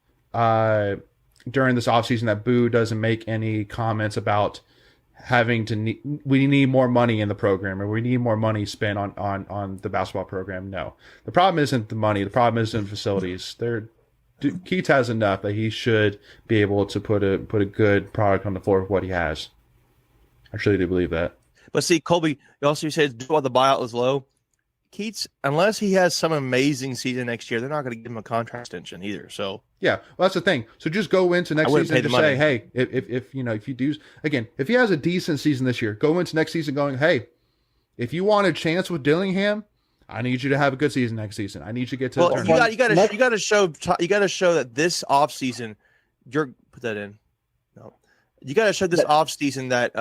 S1: during this offseason that Boo doesn't make any comments about we need more money in the program, or we need more money spent on the basketball program. No, the problem isn't the money. The problem isn't facilities. Keats has enough that he should be able to put a good product on the floor of what he has. I truly do believe that.
S3: But see, Colby, you also said while the buyout was low, Keats, unless he has some amazing season next year, they're not going to give him a contract extension either. So
S1: yeah, well, that's the thing. So just go into next season and just say, hey, if you do, again, if he has a decent season this year, go into next season going, hey, if you want a chance with Dillingham, I need you to have a good season next season. I need you to get to.
S3: Well, you got to show that this offseason, put that in. No, you got to show this offseason that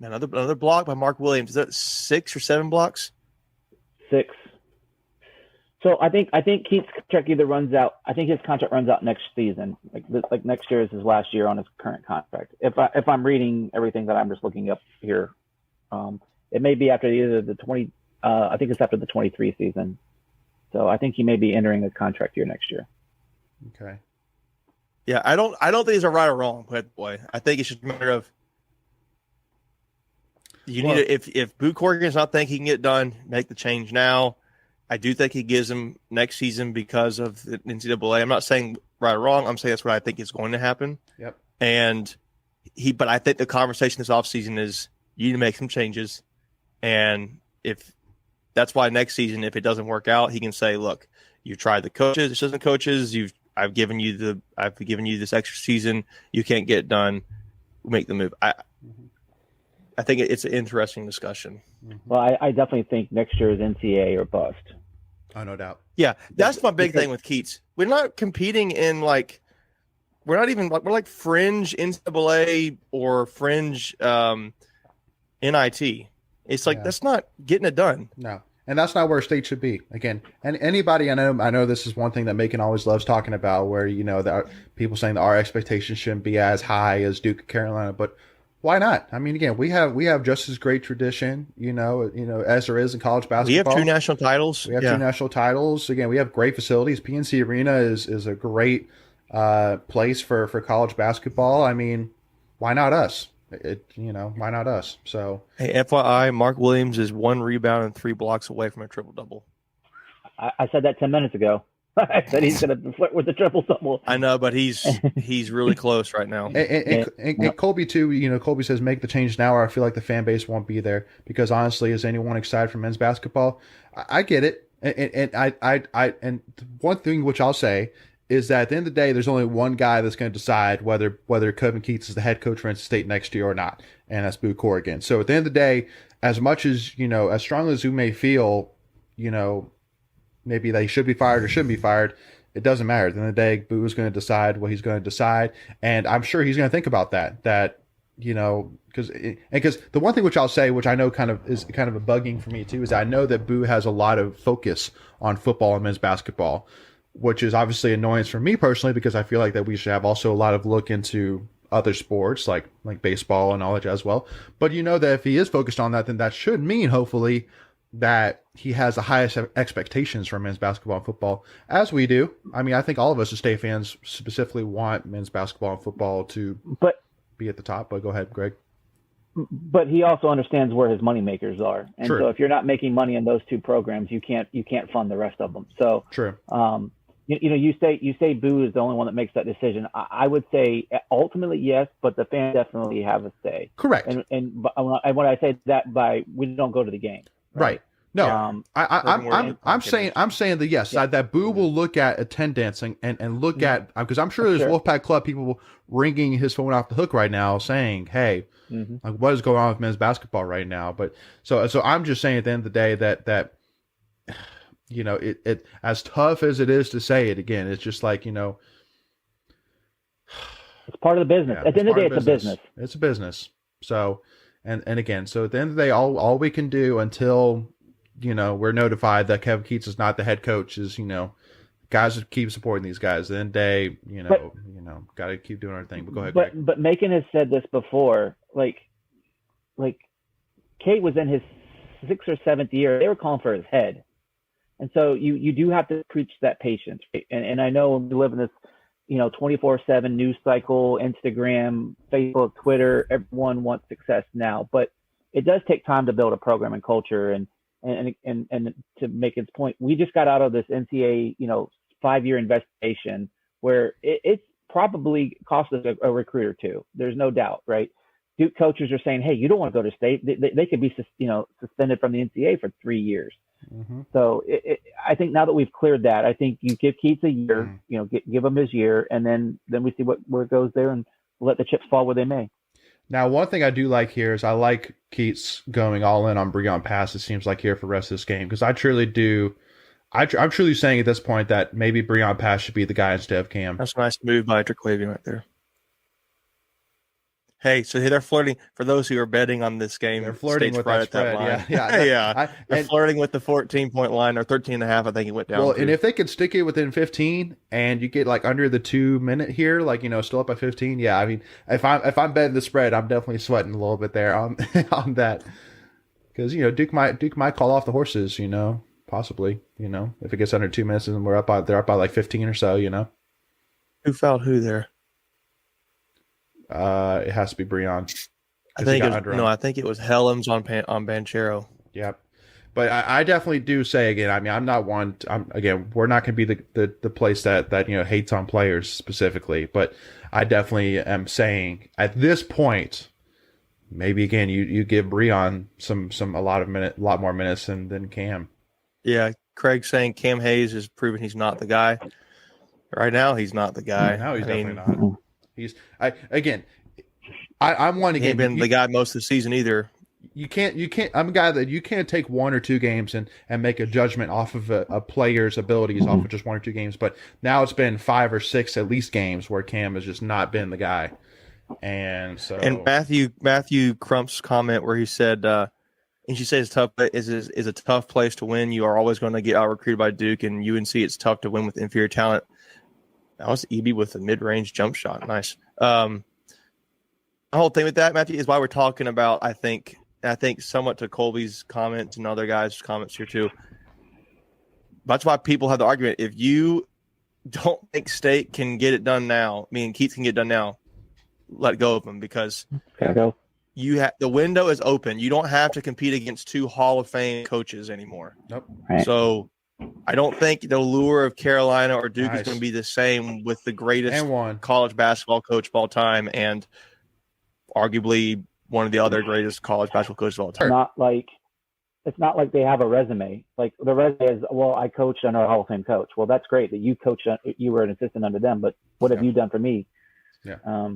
S3: another block by Mark Williams. Is that 6 or 7 blocks?
S2: 6. So I think Keats' contract either runs out. I think his contract runs out next season. Like next year is his last year on his current contract. If I'm reading everything that I'm just looking up here, it may be after either the 20. I think it's after the 23 season. So I think he may be entering his contract year next year.
S1: Okay.
S3: Yeah, I don't think it's a right or wrong, but boy, I think it's just a matter of you need to, if Boo Corrigan's not thinking he can get done, make the change now. I do think he gives him next season because of the NCAA. I'm not saying right or wrong. I'm saying that's what I think is going to happen.
S1: Yep.
S3: And but I think the conversation this offseason is you need to make some changes. And if that's why next season, if it doesn't work out, he can say, look, you tried the coaches, assistant coaches, I've given you this extra season. You can't get it done. Make the move. I think it's an interesting discussion.
S2: Well, I definitely think next year is NCAA or bust.
S1: Oh, no doubt.
S3: Yeah, that's my big thing with Keats. We're not competing in we're not even we're like fringe NCAA or fringe NIT. It's like that's not getting it done.
S1: No. And that's not where state should be. Again, and anybody I know this is one thing that Macon always loves talking about, where that people saying that our expectations shouldn't be as high as Duke and Carolina, but why not? I mean, again, we have just as great tradition, as there is in college basketball.
S3: We have 2 national titles.
S1: We have 2 national titles. Again, we have great facilities. PNC Arena is a great place for college basketball. I mean, why not us? Why not us? So,
S3: hey, FYI, Mark Williams is 1 rebound and 3 blocks away from a triple double.
S2: I said that 10 minutes ago. I said he's going to flirt with the triple double.
S3: I know, but he's really close right now.
S1: And Colby too. Colby says make the change now, or I feel like the fan base won't be there. Because honestly, is anyone excited for men's basketball? I get it, and one thing which I'll say is that at the end of the day, there's only one guy that's going to decide whether Kevin Keats is the head coach for NC State next year or not, and that's Boo Corrigan. So at the end of the day, as much as as strongly as you may feel, maybe they should be fired or shouldn't be fired, it doesn't matter. At the end of the day, Boo is going to decide what he's going to decide, and I'm sure he's going to think about that. Because the one thing which I'll say, which I know is kind of a bugging for me too, is I know that Boo has a lot of focus on football and men's basketball, which is obviously annoyance for me personally, because I feel like that we should have also a lot of look into other sports like baseball and all that as well. But that if he is focused on that, then that should mean hopefully that he has the highest expectations for men's basketball and football, as we do. I mean, I think all of us as State fans specifically want men's basketball and football to be at the top. But go ahead, Greg.
S2: But he also understands where his money makers are, and
S1: True.
S2: So if you're not making money in those 2 programs, you can't fund the rest of them. So
S1: true.
S2: You say Boo is the only one that makes that decision. I would say ultimately yes, but the fans definitely have a say.
S1: Correct.
S2: And when I say that, we don't go to the game.
S1: Right. No, I'm saying that yes, that Boo will look at attendance and look at, because I'm sure there's Wolfpack Club people ringing his phone off the hook right now saying, hey, like what is going on with men's basketball right now? But so I'm just saying at the end of the day that it as tough as it is to say it again, it's just like, it's
S2: part of the business. At the end of the day, it's a business.
S1: It's a business. So, and again, so at the end of the day, all we can do until we're notified that Kevin Keats is not the head coach is, guys keep supporting these guys. At the end of the day, got to keep doing our thing. But go ahead, Greg.
S2: But Macon has said this before, like Kate was in his 6th or 7th year. They were calling for his head. And so you do have to preach that patience. Right? And I know we live in this, 24/7 news cycle, Instagram, Facebook, Twitter, everyone wants success now, but it does take time to build a program and culture. And to make its point, we just got out of this NCAA, 5-year investigation where it's probably cost us a recruit or 2. There's no doubt, right? Duke coaches are saying, hey, you don't want to go to state. They could be, suspended from the NCAA for 3 years. Mm-hmm. So I think now that we've cleared that, I think you give Keats a year, give him his year, and then we see where it goes there, and let the chips fall where they may.
S1: Now, one thing I do like here is I like Keats going all in on Breon Pass, it seems like, here for the rest of this game, because I truly do. I'm truly saying at this point that maybe Breon Pass should be the guy instead of Cam.
S3: That's a nice move by Triquavian right there. Hey, so they're flirting. For those who are betting on this game,
S1: they're flirting with that spread.
S3: Line.
S1: Yeah.
S3: They're flirting with the 14-point line, or 13.5. I think it went down.
S1: Well, and if they could stick it within 15, and you get like under the 2 minute here, like still up at 15. Yeah, I mean, if I'm betting the spread, I'm definitely sweating a little bit there on that, because Duke might call off the horses. Possibly. If it gets under 2 minutes and they're up by like 15 or so.
S3: Who fouled who there?
S1: It has to be Breon.
S3: I think it was Helms on Banchero.
S1: Yep. But I definitely do say again. I mean, I'm not one. We're not going to be the place that hates on players specifically. But I definitely am saying at this point, maybe again you give Breon a lot more minutes than Cam.
S3: Yeah, Craig's saying Cam Hayes has proven he's not the guy. Right now, he's not the guy.
S1: No, he's definitely not. I'm one again.
S3: He ain't been the guy most of the season either.
S1: You can't. I'm a guy that you can't take 1 or 2 games and make a judgment off of a player's abilities off of just 1 or 2 games. But now it's been 5 or 6 at least games where Cam has just not been the guy. And so
S3: Matthew Crump's comment where he said, and she says tough is a tough place to win. You are always going to get out recruited by Duke, and UNC it's tough to win with inferior talent. That was EB with a mid-range jump shot. Nice. The whole thing with that, Matthew, is why we're talking about. I think somewhat to Colby's comments and other guys' comments here too. That's why people have the argument. If you don't think State can get it done now, Keats can get it done now, let go of them because the window is open. You don't have to compete against 2 Hall of Fame coaches anymore.
S1: Nope.
S2: Right.
S3: So I don't think the lure of Carolina or Duke is going to be the same with the greatest college basketball coach of all time and arguably one of the other greatest college basketball coaches of all time.
S2: It's not like they have a resume. Like the resume is, well, I coached under a Hall of Fame coach. Well, that's great that you were an assistant under them, but what have you done for me?
S1: Yeah.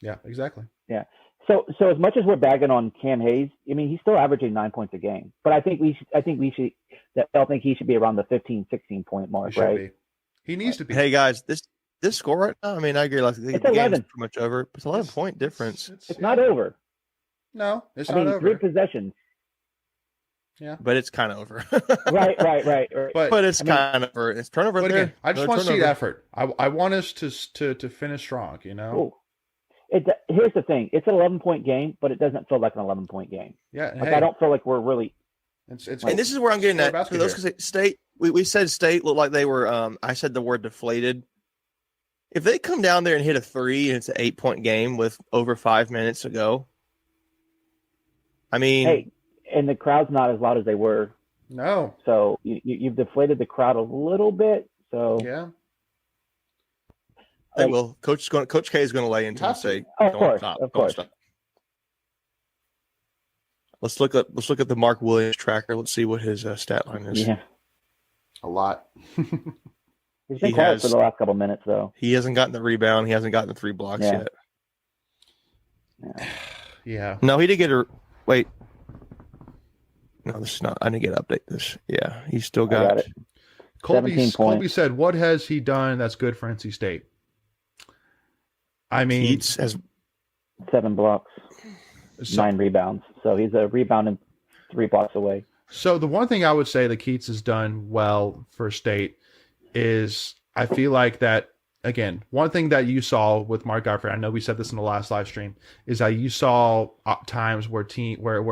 S1: Yeah, exactly.
S2: Yeah. So as much as we're bagging on Cam Hayes, he's still averaging 9 points a game. But I think we should he should be around the 15, 16 point mark, right?
S1: He needs to be.
S3: Hey guys, this score right now, I agree. Like the
S2: it's
S3: game's
S2: 11.
S3: pretty much over. It's 11-point difference.
S2: It's not over.
S1: No, it's not over.
S2: 3 possessions.
S1: Yeah,
S3: but it's kind of over.
S2: Right.
S3: But it's kind of over. It's turnover.
S1: But
S3: there.
S1: again, I just want to see effort. I want us to finish strong.
S2: Ooh. Here's the thing. It's an 11-point game, but it doesn't feel like an 11-point game.
S1: Yeah.
S2: I don't feel like we're really.
S3: And this is where I'm getting at. Because State, we said State looked like they were. I said the word deflated. If they come down there and hit a 3 and it's an 8-point game with over 5 minutes to go,
S2: hey, and the crowd's not as loud as they were.
S1: No.
S2: So you've deflated the crowd a little bit. So
S1: yeah.
S3: They will. Coach K is going to lay into State.
S2: Of course.
S3: Stop. Let's look at the Mark Williams tracker. Let's see what his stat line is.
S2: Yeah.
S1: A lot.
S2: He's been quiet for the last couple minutes, though.
S3: He hasn't gotten the rebound. He hasn't gotten the 3 blocks yet.
S1: Yeah.
S3: No, he did get a – wait. No, this is not – I didn't get to update this. Yeah, he's still got
S2: it.
S1: Colby said, what has he done that's good for NC State?
S3: Keats has
S2: 7 blocks, 9 rebounds. So he's a rebound and 3 blocks away.
S1: So the one thing I would say that Keats has done well for State is I feel like that, again, one thing that you saw with Mark Godfrey, I know we said this in the last live stream, is that you saw times where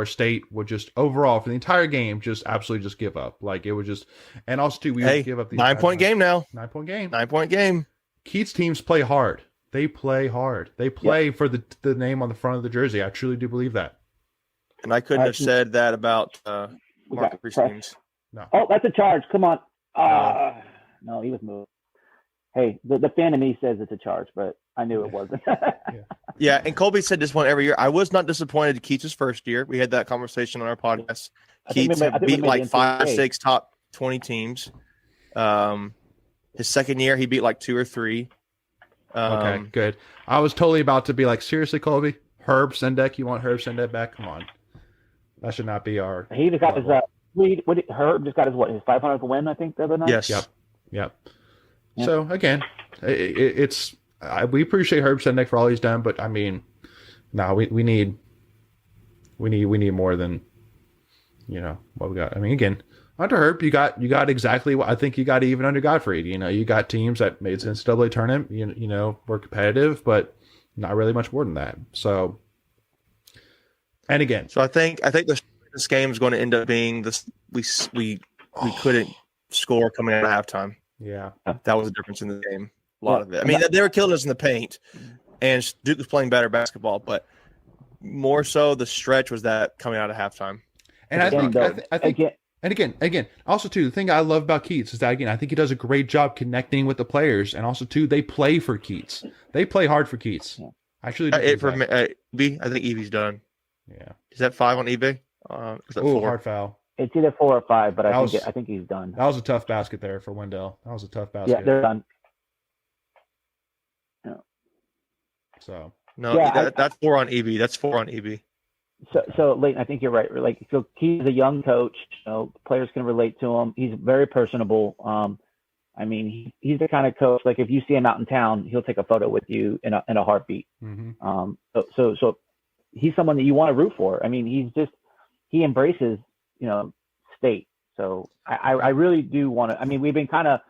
S1: State would just overall for the entire game just absolutely just give up. Like it would just, and also too, we would give up these
S3: 9-point game now.
S1: 9-point game.
S3: 9-point game.
S1: Keats teams play hard. They play hard. They play for the name on the front of the jersey. I truly do believe that.
S3: And I couldn't have said that about Mark teams.
S1: No.
S2: Oh, that's a charge. Come on. No, he was moved. Hey, the fan of me says it's a charge, but I knew it wasn't.
S3: Yeah, and Colby said this one every year. I was not disappointed Keats' first year. We had that conversation on our podcast. Keats beat like 5 or 6 top 20 teams. His second year, he beat like 2 or 3.
S1: Okay, good. I was totally about to be like, seriously, Colby? Herb Sendek? You want Herb Sendek back? Come on. That should not be our...
S2: He just got his... Herb just got his 500th win, I think, the other night?
S1: Yes. Yep. So, again, we appreciate Herb Sendek for all he's done, but, we need more than, what we got. Again, under Herb, you got exactly what I think you got even under Godfrey. You got teams that made the NCAA tournament, were competitive, but not really much more than that. So, and again,
S3: I think this game is going to end up being this. We couldn't score coming out of halftime.
S1: Yeah,
S3: that was the difference in the game. A lot of it. They were killing us in the paint, and Duke was playing better basketball, but more so the stretch was that coming out of halftime.
S1: And I think, and again, also too, the thing I love about Keats is that again, I think he does a great job connecting with the players, and also too, they play for Keats. They play hard for Keats. Actually,
S3: for me, EB, I think EB's done.
S1: Yeah,
S3: is that 5 on EB? Is that 4?
S1: Hard foul.
S2: It's either 4 or 5, but I think he's done.
S1: That was a tough basket there for Wendell. That was a tough basket.
S2: Yeah, they're done.
S1: Yeah. So
S3: no, that's 4 on EB. That's 4 on EB.
S2: So Leighton, I think you're right. Like, so he's a young coach. Players can relate to him. He's very personable. I mean, he's the kind of coach. Like, if you see him out in town, he'll take a photo with you in a heartbeat.
S1: Mm-hmm.
S2: So he's someone that you want to root for. I mean, he embraces State. So I really do want to. I mean, we've been kind of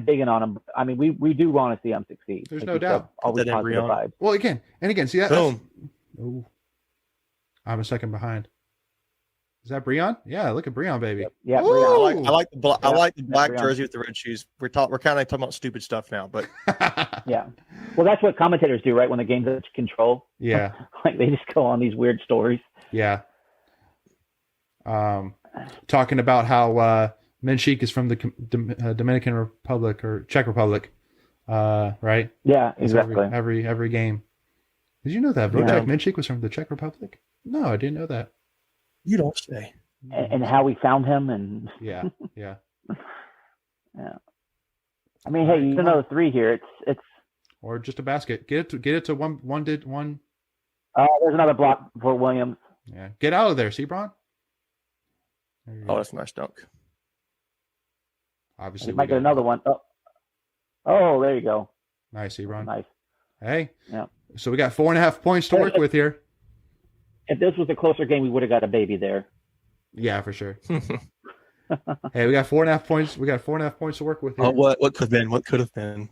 S2: digging on him. I mean, we do want to see him succeed.
S1: There's no doubt.
S2: Always positive vibes.
S1: Well, again, see that.
S3: Boom.
S1: I'm a second behind. Is that Breon? Yeah, look at Breon, baby.
S2: Yeah, Breon.
S3: I like the black jersey with the red shoes. We're kind of talking about stupid stuff now, but
S2: yeah. Well, that's what commentators do, right? When the game's out of control.
S1: Yeah.
S2: Like, they just go on these weird stories.
S1: Yeah. Talking about how Menchik is from the Dominican Republic or Czech Republic, right?
S2: Yeah, exactly.
S1: Every game. Did you know that Wojciech Menchik was from the Czech Republic? No, I didn't know that.
S3: You don't say.
S2: And how we found him, and
S1: yeah.
S2: Yeah. I mean, hey, you know, 3 here. It's
S1: or just a basket. Get it to one.
S2: There's another block for Williams.
S1: Yeah, get out of there, Sebron.
S3: Oh, that's a nice dunk.
S1: Obviously,
S2: you might get another one. Oh, there you go.
S1: Nice, Sebron.
S2: Nice.
S1: Hey.
S2: Yeah.
S1: So we got 4.5 points to work with here.
S2: If this was a closer game, we would have got a baby there.
S1: Yeah, for sure. Hey, we got 4.5 points. We got 4.5 points to work with here.
S3: Oh, what could have been? What could have been?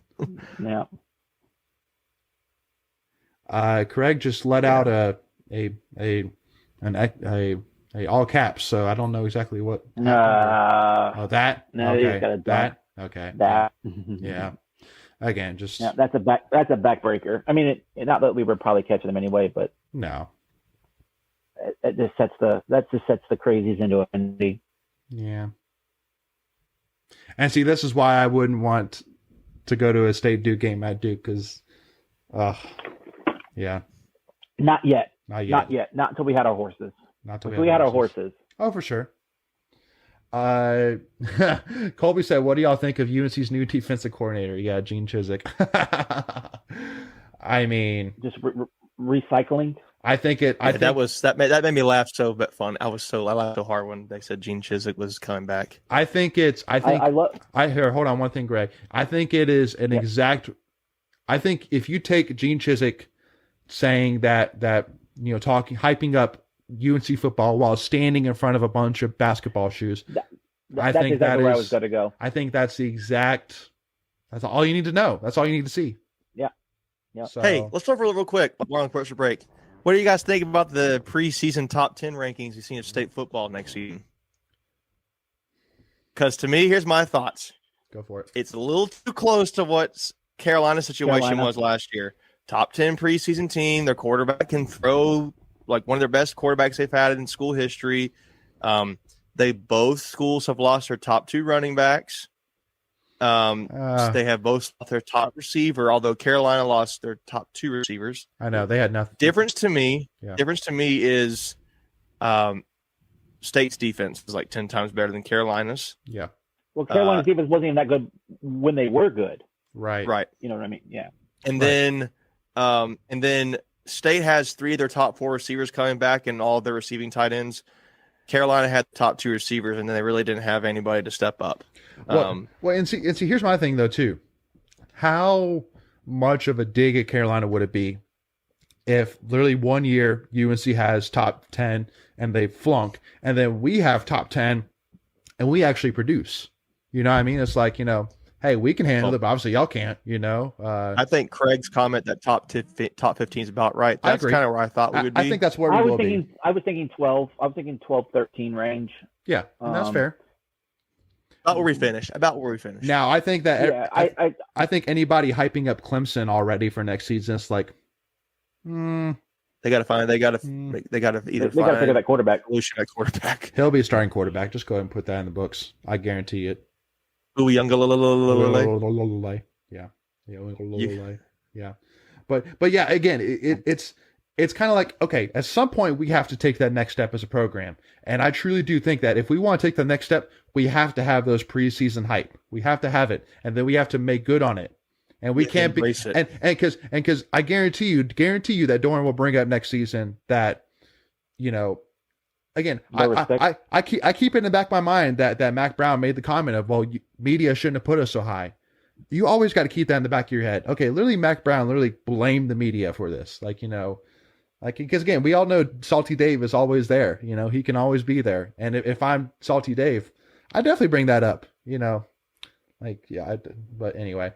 S2: Yeah.
S1: Craig just let out a all caps, so I don't know exactly what. That.
S2: No,
S1: okay.
S2: Got a
S1: that. Okay.
S2: That.
S1: Yeah. Again, just
S2: that's a backbreaker. I mean, not that we were probably catching them anyway, but
S1: no.
S2: It just sets the crazies into a frenzy.
S1: Yeah. And see, this is why I wouldn't want to go to a State Duke game at Duke because, yeah.
S2: Not yet.
S1: Not
S2: until we had our horses.
S1: Not until
S2: we had our horses.
S1: Oh, for sure. Colby said, "What do y'all think of UNC's new defensive coordinator?" Yeah, Gene Chizik. I mean,
S2: just recycling.
S1: I think it.
S3: That made me laugh so fun. I laughed so hard when they said Gene Chizik was coming back.
S1: I think. Hold on one thing, Greg. I think it is an exact. I think if you take Gene Chizik saying that hyping up UNC football while standing in front of a bunch of basketball shoes,
S2: that's exactly where I was going to go.
S1: I think that's that's all you need to know. That's all you need to see.
S2: Yeah.
S3: So, hey, let's talk real quick. We're on commercial break. What do you guys think about the preseason top 10 rankings you've seen of state football next season? Because to me, here's my thoughts.
S1: Go for it.
S3: It's a little too close to what Carolina's situation was last year. Top 10 preseason team. Their quarterback can throw like one of their best quarterbacks they've had in school history. Both schools have lost their top 2 running backs. They have both lost their top receiver, although Carolina lost their top 2 receivers.
S1: I know they had nothing.
S3: Difference to me is State's defense is like 10 times better than Carolina's.
S1: Yeah.
S2: Well, Carolina's defense wasn't even that good when they were good.
S1: Right.
S2: You know what I mean? Yeah.
S3: And then State has 3 of their top 4 receivers coming back and all of their receiving tight ends. Carolina had the top 2 receivers, and then they really didn't have anybody to step up.
S1: And see, here's my thing though too. How much of a dig at Carolina would it be if literally one year UNC has top 10 and they flunk, and then we have top 10 and we actually produce? You know what I mean? It's like, hey, we can handle it, but obviously y'all can't,
S3: I think Craig's comment that top 15 is about right. That's kind of where I thought we would be.
S1: I think that's where we will be.
S2: I was thinking 12. I was thinking 12, 13 range.
S1: Yeah, and that's fair.
S3: About where we finish.
S1: Now, I think that
S2: Yeah,
S1: I think anybody hyping up Clemson already for next season is like,
S3: they got to find. They got to either
S2: they got to figure that quarterback.
S3: Solution at quarterback.
S1: He'll be a starting quarterback. Just go ahead and put that in the books. I guarantee it.
S3: Ooh,
S1: Yeah. But yeah, again, it's kind of like, okay, at some point we have to take that next step as a program. And I truly do think that if we want to take the next step, we have to have those preseason hype. We have to have it. And then we have to make good on it. And we can't be, and because I guarantee you that Doran will bring up next season that, again, I keep it in the back of my mind that Mac Brown made the comment of, well, media shouldn't have put us so high. You always got to keep that in the back of your head. Okay, literally Mac Brown literally blamed the media for this. Because again, we all know Salty Dave is always there. He can always be there. And if I'm Salty Dave, I definitely bring that up. But anyway,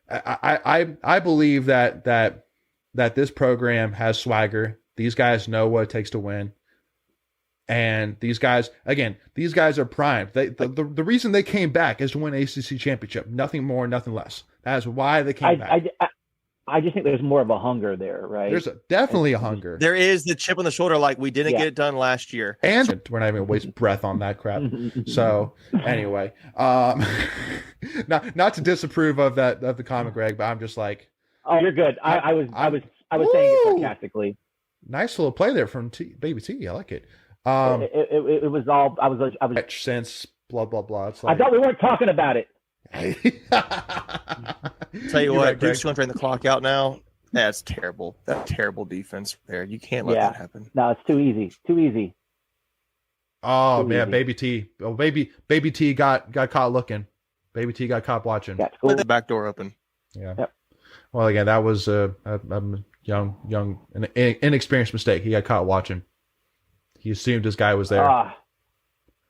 S1: I believe that this program has swagger. These guys know what it takes to win. And these guys are primed. The reason they came back is to win an ACC championship. Nothing more, nothing less. That's why they came back.
S2: I just think there's more of a hunger there, right?
S1: There's definitely a hunger.
S3: There is the chip on the shoulder, like we didn't get it done last year.
S1: And we're not even going to waste breath on that crap. So anyway, not to disapprove of the comment, Greg, but I'm just like,
S2: oh, you're good. I was saying it sarcastically.
S1: Nice little play there from Baby T. I like it.
S2: It was all I was
S1: since blah blah blah. It's like,
S2: I thought we weren't talking about it.
S3: Tell you what, Duke's going to drain the clock out now. That's terrible. That terrible defense there. You can't let that happen.
S2: No, it's too easy. Too easy.
S1: Oh too man, easy. Baby T. Oh, baby T got caught looking. Baby T got caught watching.
S2: That's cool.
S3: Let the back door open.
S1: Yeah.
S2: Yep.
S1: Well, again, that was a young, an inexperienced mistake. He got caught watching. He assumed this guy was there.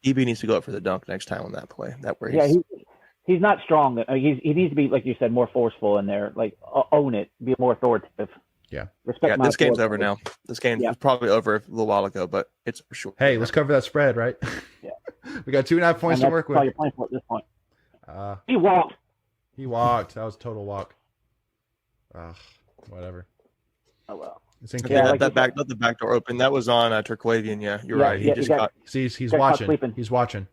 S3: EB needs to go up for the dunk next time on that play. That where
S2: he's not strong. He needs to be, like you said, more forceful in there. Like own it, be more authoritative.
S1: Yeah.
S3: Respect. Yeah, this game's over now. This game was probably over a little while ago, but it's for sure.
S1: Hey, let's cover that spread, right?
S2: Yeah.
S1: We got 2.5 points to work with.
S2: That's all you're playing for at this point. He walked.
S1: That was a total walk. Whatever.
S2: Oh well.
S3: Let the back door open. That was on Turquavian. Yeah, you're right. He just got.
S1: He's watching. He's watching.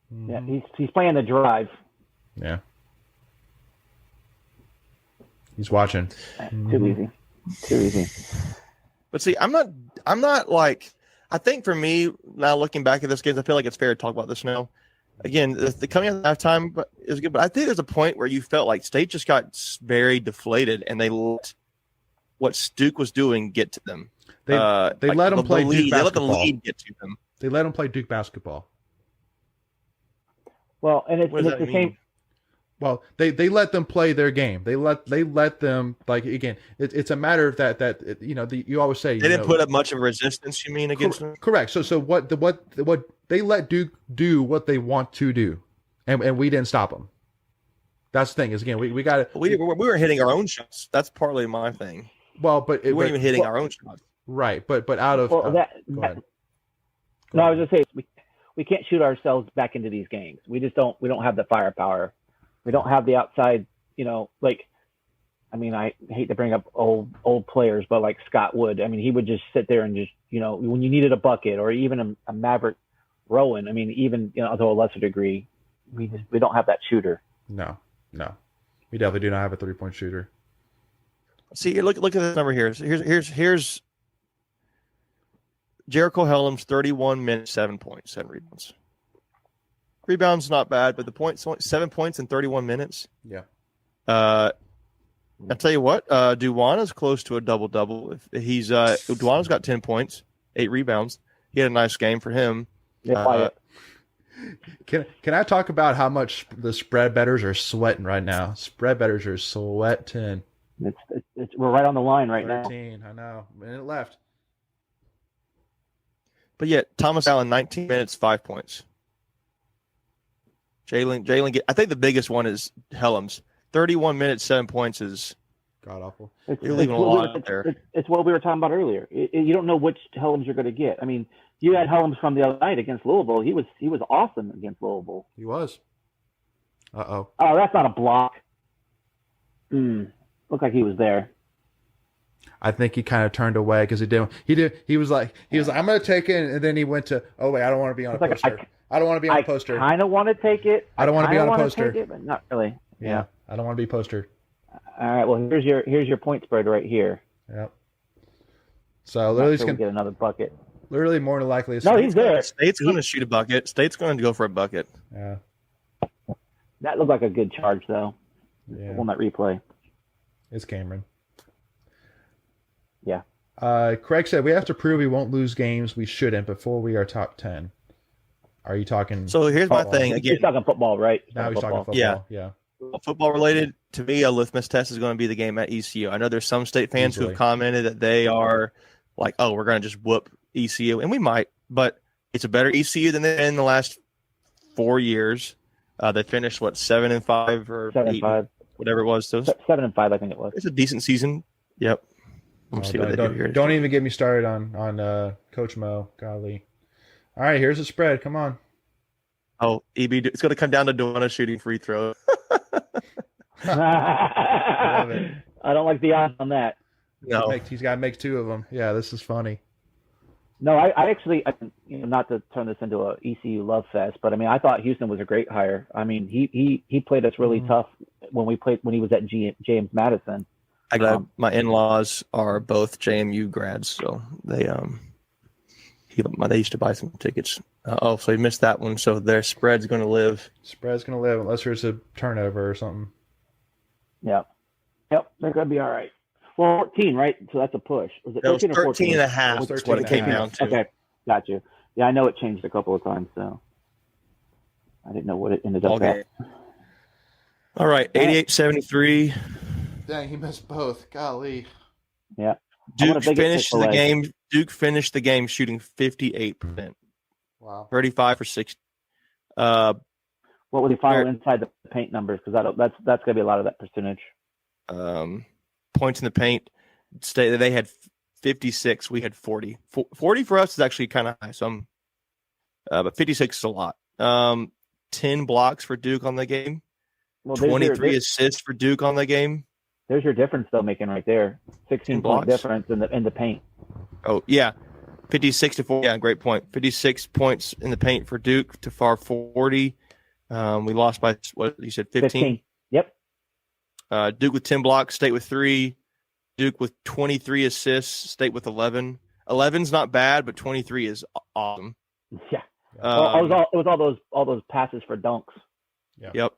S2: Yeah, he's playing the drive.
S1: Yeah. He's watching.
S2: Too easy.
S3: But see, I'm not like. I think for me now, looking back at this game, I feel like it's fair to talk about this now. Again, the coming out of halftime is good, but I think there's a point where you felt like State just got very deflated, and they let what Duke was doing get to them.
S1: They let them play Duke basketball. They let the lead
S3: get to them.
S1: They let them play Duke basketball.
S2: Well, and it's the same.
S1: Well, they let them play their game. They let them, like, again. It's a matter of that you always say
S3: they didn't put up much of a resistance. You mean against them?
S1: Correct. So what they let Duke do what they want to do, and we didn't stop them. That's the thing. Is again we got
S3: we were hitting our own shots. That's partly my thing.
S1: Well, but
S3: we weren't even hitting our own shots.
S1: Right, but out of
S2: go ahead. I was just saying we can't shoot ourselves back into these games. We just don't. We don't have the firepower. We don't have the outside. I hate to bring up old players, but like Scott Wood. I mean, he would just sit there and just when you needed a bucket, or even a Maverick Rowan. I mean, even to a lesser degree, we don't have that shooter.
S1: No, we definitely do not have a 3-point shooter.
S3: See, look at this number here. Here's Jericho Helms, 31 minutes, 7 points, 7 rebounds. Rebounds not bad, but the points, 7 points in 31 minutes.
S1: Yeah.
S3: I'll tell you what, Duwana's close to a double-double. Duwana's got 10 points, 8 rebounds. He had a nice game for him.
S2: Yeah,
S1: Can I talk about how much the spread bettors are sweating right now? Spread bettors are sweating.
S2: We're right on the line right
S1: 13,
S2: now.
S1: I know. A minute left.
S3: But yet, Thomas Allen, 19 minutes, 5 points. Jalen, I think the biggest one is Helms. 31 minutes, 7 points is
S1: god awful.
S3: You're leaving a lot out there.
S2: It's what we were talking about earlier. You don't know which Helms you're going to get. I mean, You had Helms from the other night against Louisville. He was awesome against Louisville.
S1: He was.
S2: Oh, that's not a block. Looked like he was there.
S1: I think he kind of turned away because he didn't. He was like, I'm going to take it, and then he went to, oh wait, I don't want to be on a poster. I don't want to be on a poster.
S2: I kind of want to take it.
S1: I don't want to be on a poster.
S2: Take it, but not really.
S1: Yeah, I don't want to be poster.
S2: All right. Well, here's your point spread right here.
S1: Yep. So literally,
S2: he's gonna get another bucket.
S1: Literally, more than likely.
S2: No, he's there.
S3: State's going to shoot a bucket. State's going to go for a bucket.
S1: Yeah.
S2: That looked like a good charge, though.
S1: Yeah.
S2: On that replay.
S1: It's Cameron.
S2: Yeah.
S1: Craig said we have to prove we won't lose games we shouldn't before we are top 10. Are you talking?
S3: So here's my thing. Again,
S2: he's talking football, right?
S1: Now he's talking football. Yeah.
S3: Football related, to me, a litmus test is going to be the game at ECU. I know there's some state fans who have commented that they are like, oh, we're going to just whoop ECU. And we might, but it's a better ECU than they've been in the last 4 years. They finished, 7-5 or
S2: 7-5.
S3: Whatever it was. So
S2: 7-5, I think it was.
S3: It's a decent season. Yep.
S1: Don't even get me started on Coach Mo. Golly. All right, here's the spread. Come on.
S3: Oh, EB, it's going to come down to Duana shooting free throws.
S2: I don't like the odds on that.
S3: No,
S1: he's got to make 2 of them. Yeah, this is funny.
S2: No, I actually, not to turn this into a ECU love fest, but I mean, I thought Houston was a great hire. I mean, he played us really tough when he was at James Madison.
S3: My in-laws are both JMU grads, so they used to buy some tickets. So he missed that one. So their spread's going to live.
S1: Spread's going to live unless there's a turnover or something.
S2: Yeah. Yep, they're going to be all right. Well, 14, right? So that's a push. Was it
S3: 13 or 14 and a half? That's what it came down to.
S2: Okay, got you. Yeah, I know it changed a couple of times, so I didn't know what it ended up at.
S3: All right, 88-73.
S1: Dang, he missed both. Golly.
S2: Yeah.
S3: Duke finished the game shooting 58%.
S1: Wow.
S3: 35 for 60.
S2: What were the final inside the paint numbers? Because that's going to be a lot of that percentage.
S3: Points in the paint. They had 56. We had 40. 40 for us is actually kind of high. So but 56 is a lot. 10 blocks for Duke on the game. Well, 23 assists for Duke on the game.
S2: There's your difference, though, making right there. 16-point difference in the paint.
S3: Oh, yeah. 56 to 40. Yeah, great point. 56 points in the paint for Duke to far 40. We lost by, what you said, 15?
S2: Yep.
S3: Duke with 10 blocks, State with 3. Duke with 23 assists, State with 11. 11's not bad, but 23 is awesome.
S2: Yeah. It was all those passes for dunks.
S3: Yeah. Yep.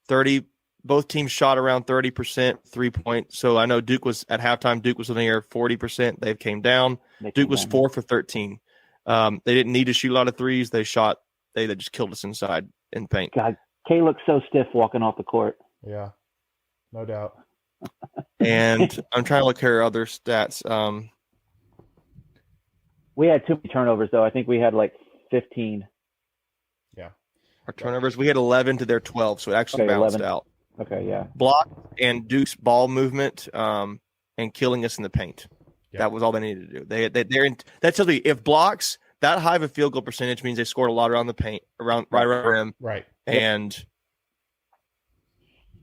S3: 30. Both teams shot around 30% 3-point. So I know Duke was at halftime. Duke was near 40%. They came down. Duke was 4 for 13. They didn't need to shoot a lot of threes. They shot. They just killed us inside in the paint.
S2: God, Kay looked so stiff walking off the court.
S1: Yeah, no doubt.
S3: And I'm trying to look at her other stats.
S2: We had too many turnovers, though. I think we had 15.
S1: Yeah.
S3: Our turnovers, we had 11 to their 12, so it actually balanced
S2: 11.
S3: out.
S2: Okay, yeah.
S3: Block and Duke's ball movement and killing us in the paint. Yeah. That was all they needed to do. That tells me if blocks that high of a field goal percentage means they scored a lot around the paint, right around the rim.
S1: Right.
S3: And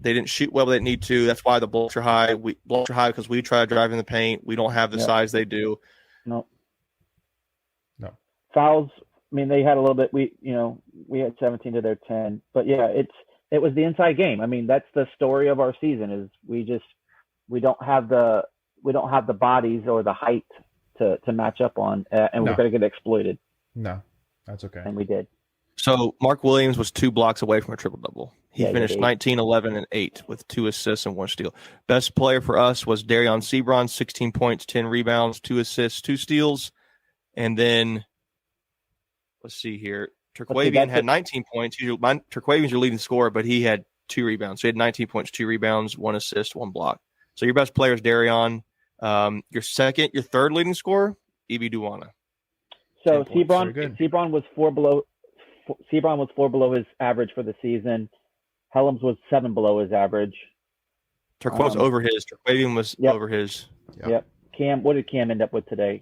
S3: they didn't shoot well, they didn't need to. That's why the blocks are high. Blocks are high because we try to drive in the paint. We don't have the size they do.
S2: No.
S1: No.
S2: Fouls. I mean, they had a little bit. We had 17 to their 10. But yeah, it was the inside game. I mean, that's the story of our season. Is we don't have the bodies or the height to match up on, and we're going to get exploited.
S1: No, that's okay.
S2: And we did.
S3: So Mark Williams was 2 blocks away from a triple double. He finished 19, 11, and 8 with 2 assists and 1 steal. Best player for us was Darion Sebron, 16 points, 10 rebounds, 2 assists, 2 steals, and then let's see here. Terquavian had 19 points. Terquavian's your leading scorer, but he had 2 rebounds. So he had 19 points, 2 rebounds, 1 assist, 1 block. So your best player is Darion. Your third leading scorer, Evie Duana.
S2: So Sebron was 4 below. Sebron was 4 below his average for the season. Helms was 7 below his average.
S3: Turquoise over his. Terquavian was over his.
S2: Yep. Cam, what did Cam end up with today?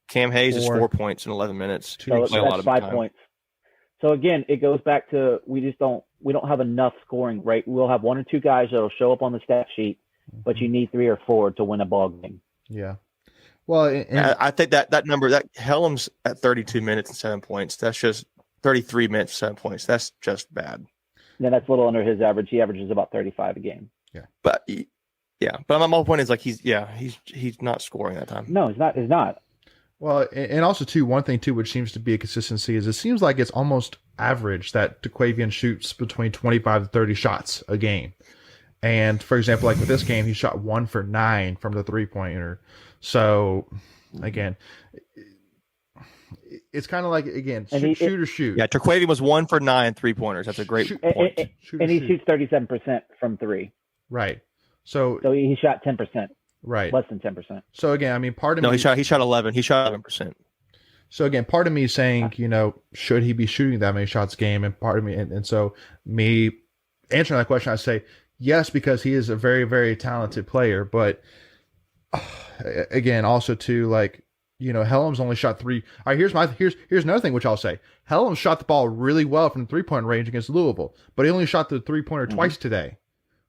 S3: Cam Hayes is 4 points in 11 minutes.
S2: So that's 5 points. So again, it goes back to we don't have enough scoring, right? We'll have 1 or 2 guys that'll show up on the stat sheet, but you need 3 or 4 to win a ball game.
S1: Yeah. Well,
S3: I think that number, that Helms at 32 minutes and 7 points, that's just 33 minutes, 7 points. That's just bad.
S2: Yeah, that's a little under his average. He averages about 35 a game.
S1: Yeah.
S3: But my whole point is like he's not scoring that time.
S2: No, he's not.
S1: Well, and also too, one thing too, which seems to be a consistency is it seems like it's almost average that DeQuavian shoots between 25 to 30 shots a game. And for example, like with this game, he shot 1 for 9 from the 3-pointer. So again, it's kind of like, again, shoot or shoot.
S3: Yeah, DeQuavian was 1 for 9 3-pointers. That's a great point.
S2: And he shoots 37% from 3.
S1: Right. So
S2: he shot 10%.
S1: Right.
S2: Less than 10%.
S1: So again, I mean, part of me.
S3: No, he shot 11. He shot 11%.
S1: So again, part of me is saying, should he be shooting that many shots a game? And part of me, and so me answering that question, I say yes, because he is a very, very talented player. But again, also too, like, Helms only shot 3. All right, here's another thing which I'll say. Helms shot the ball really well from the 3-point range against Louisville, but he only shot the 3-pointer twice today.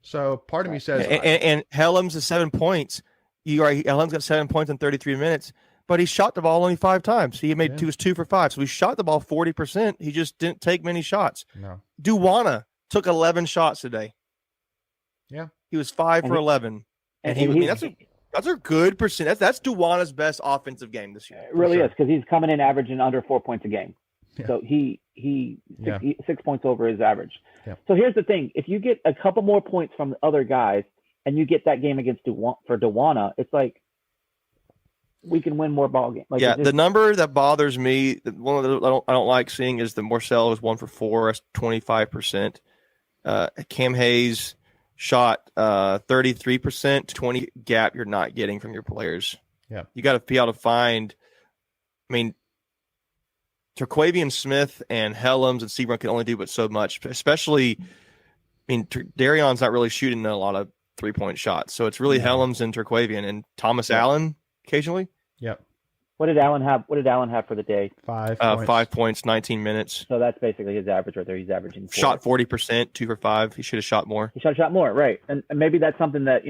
S1: So part of me says,
S3: and Helms is 7 points. Helms got 7 points in 33 minutes, but he shot the ball only 5 times. He was 2 for 5, so he shot the ball 40%. He just didn't take many shots.
S1: No,
S3: Duwana took 11 shots today.
S1: Yeah,
S3: he was 5 for 11, and that's a good percent. That's Duwana's best offensive game this year.
S2: It really is, because he's coming in averaging under 4 points a game.
S1: Yeah.
S2: So he 6 points over his average.
S1: Yeah.
S2: So here's the thing: if you get a couple more points from the other guys, and you get that game against Duwana, it's like we can win more ball games. Like,
S3: the number that bothers me, one of the I don't like seeing is the Marcel was 1 for 4, that's 25%. Cam Hayes shot 33%, 20 gap you're not getting from your players.
S1: Yeah,
S3: you got to be able to find. I mean, Terquavian Smith and Helms and Sebron can only do but so much, especially. I mean, Darion's not really shooting a lot of 3-point shots, so it's really Helms and Terquavian and Thomas Allen occasionally.
S1: Yep.
S2: What did Allen have? What did Allen have for the day?
S1: 5 points.
S3: 5 points, 19 minutes.
S2: So that's basically his average right there. He's averaging 4.
S3: Shot 40%, 2 for 5. He should have shot more.
S2: He should have shot more, right? And maybe that's something that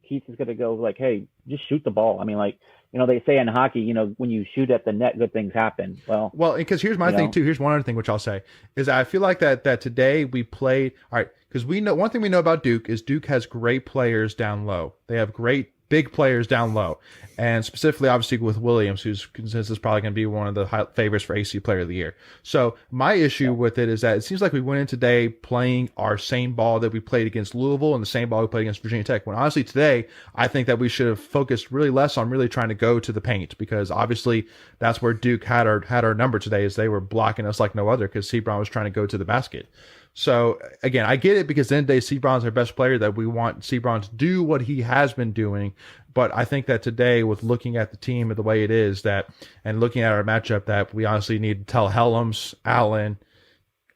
S2: Keith is going to go like, hey, just shoot the ball. I mean, like, they say in hockey, when you shoot at the net, good things happen. Well,
S1: because here's my thing too. Here's one other thing which I'll say is I feel like that today we played all right, because we know one thing we know about Duke is Duke has great players down low. They have great big players down low, and specifically, obviously, with Williams, who's consensus is probably going to be one of the high favorites for AC Player of the Year. So my issue with it is that it seems like we went in today playing our same ball that we played against Louisville and the same ball we played against Virginia Tech. When honestly today, I think that we should have focused really less on really trying to go to the paint, because obviously that's where Duke had our number today, is they were blocking us like no other because Sebron was trying to go to the basket. So again, I get it, because at the end of the day, Sebron's our best player, that we want Sebron to do what he has been doing. But I think that today, with looking at the team the way it is, and looking at our matchup, that we honestly need to tell Helms, Allen,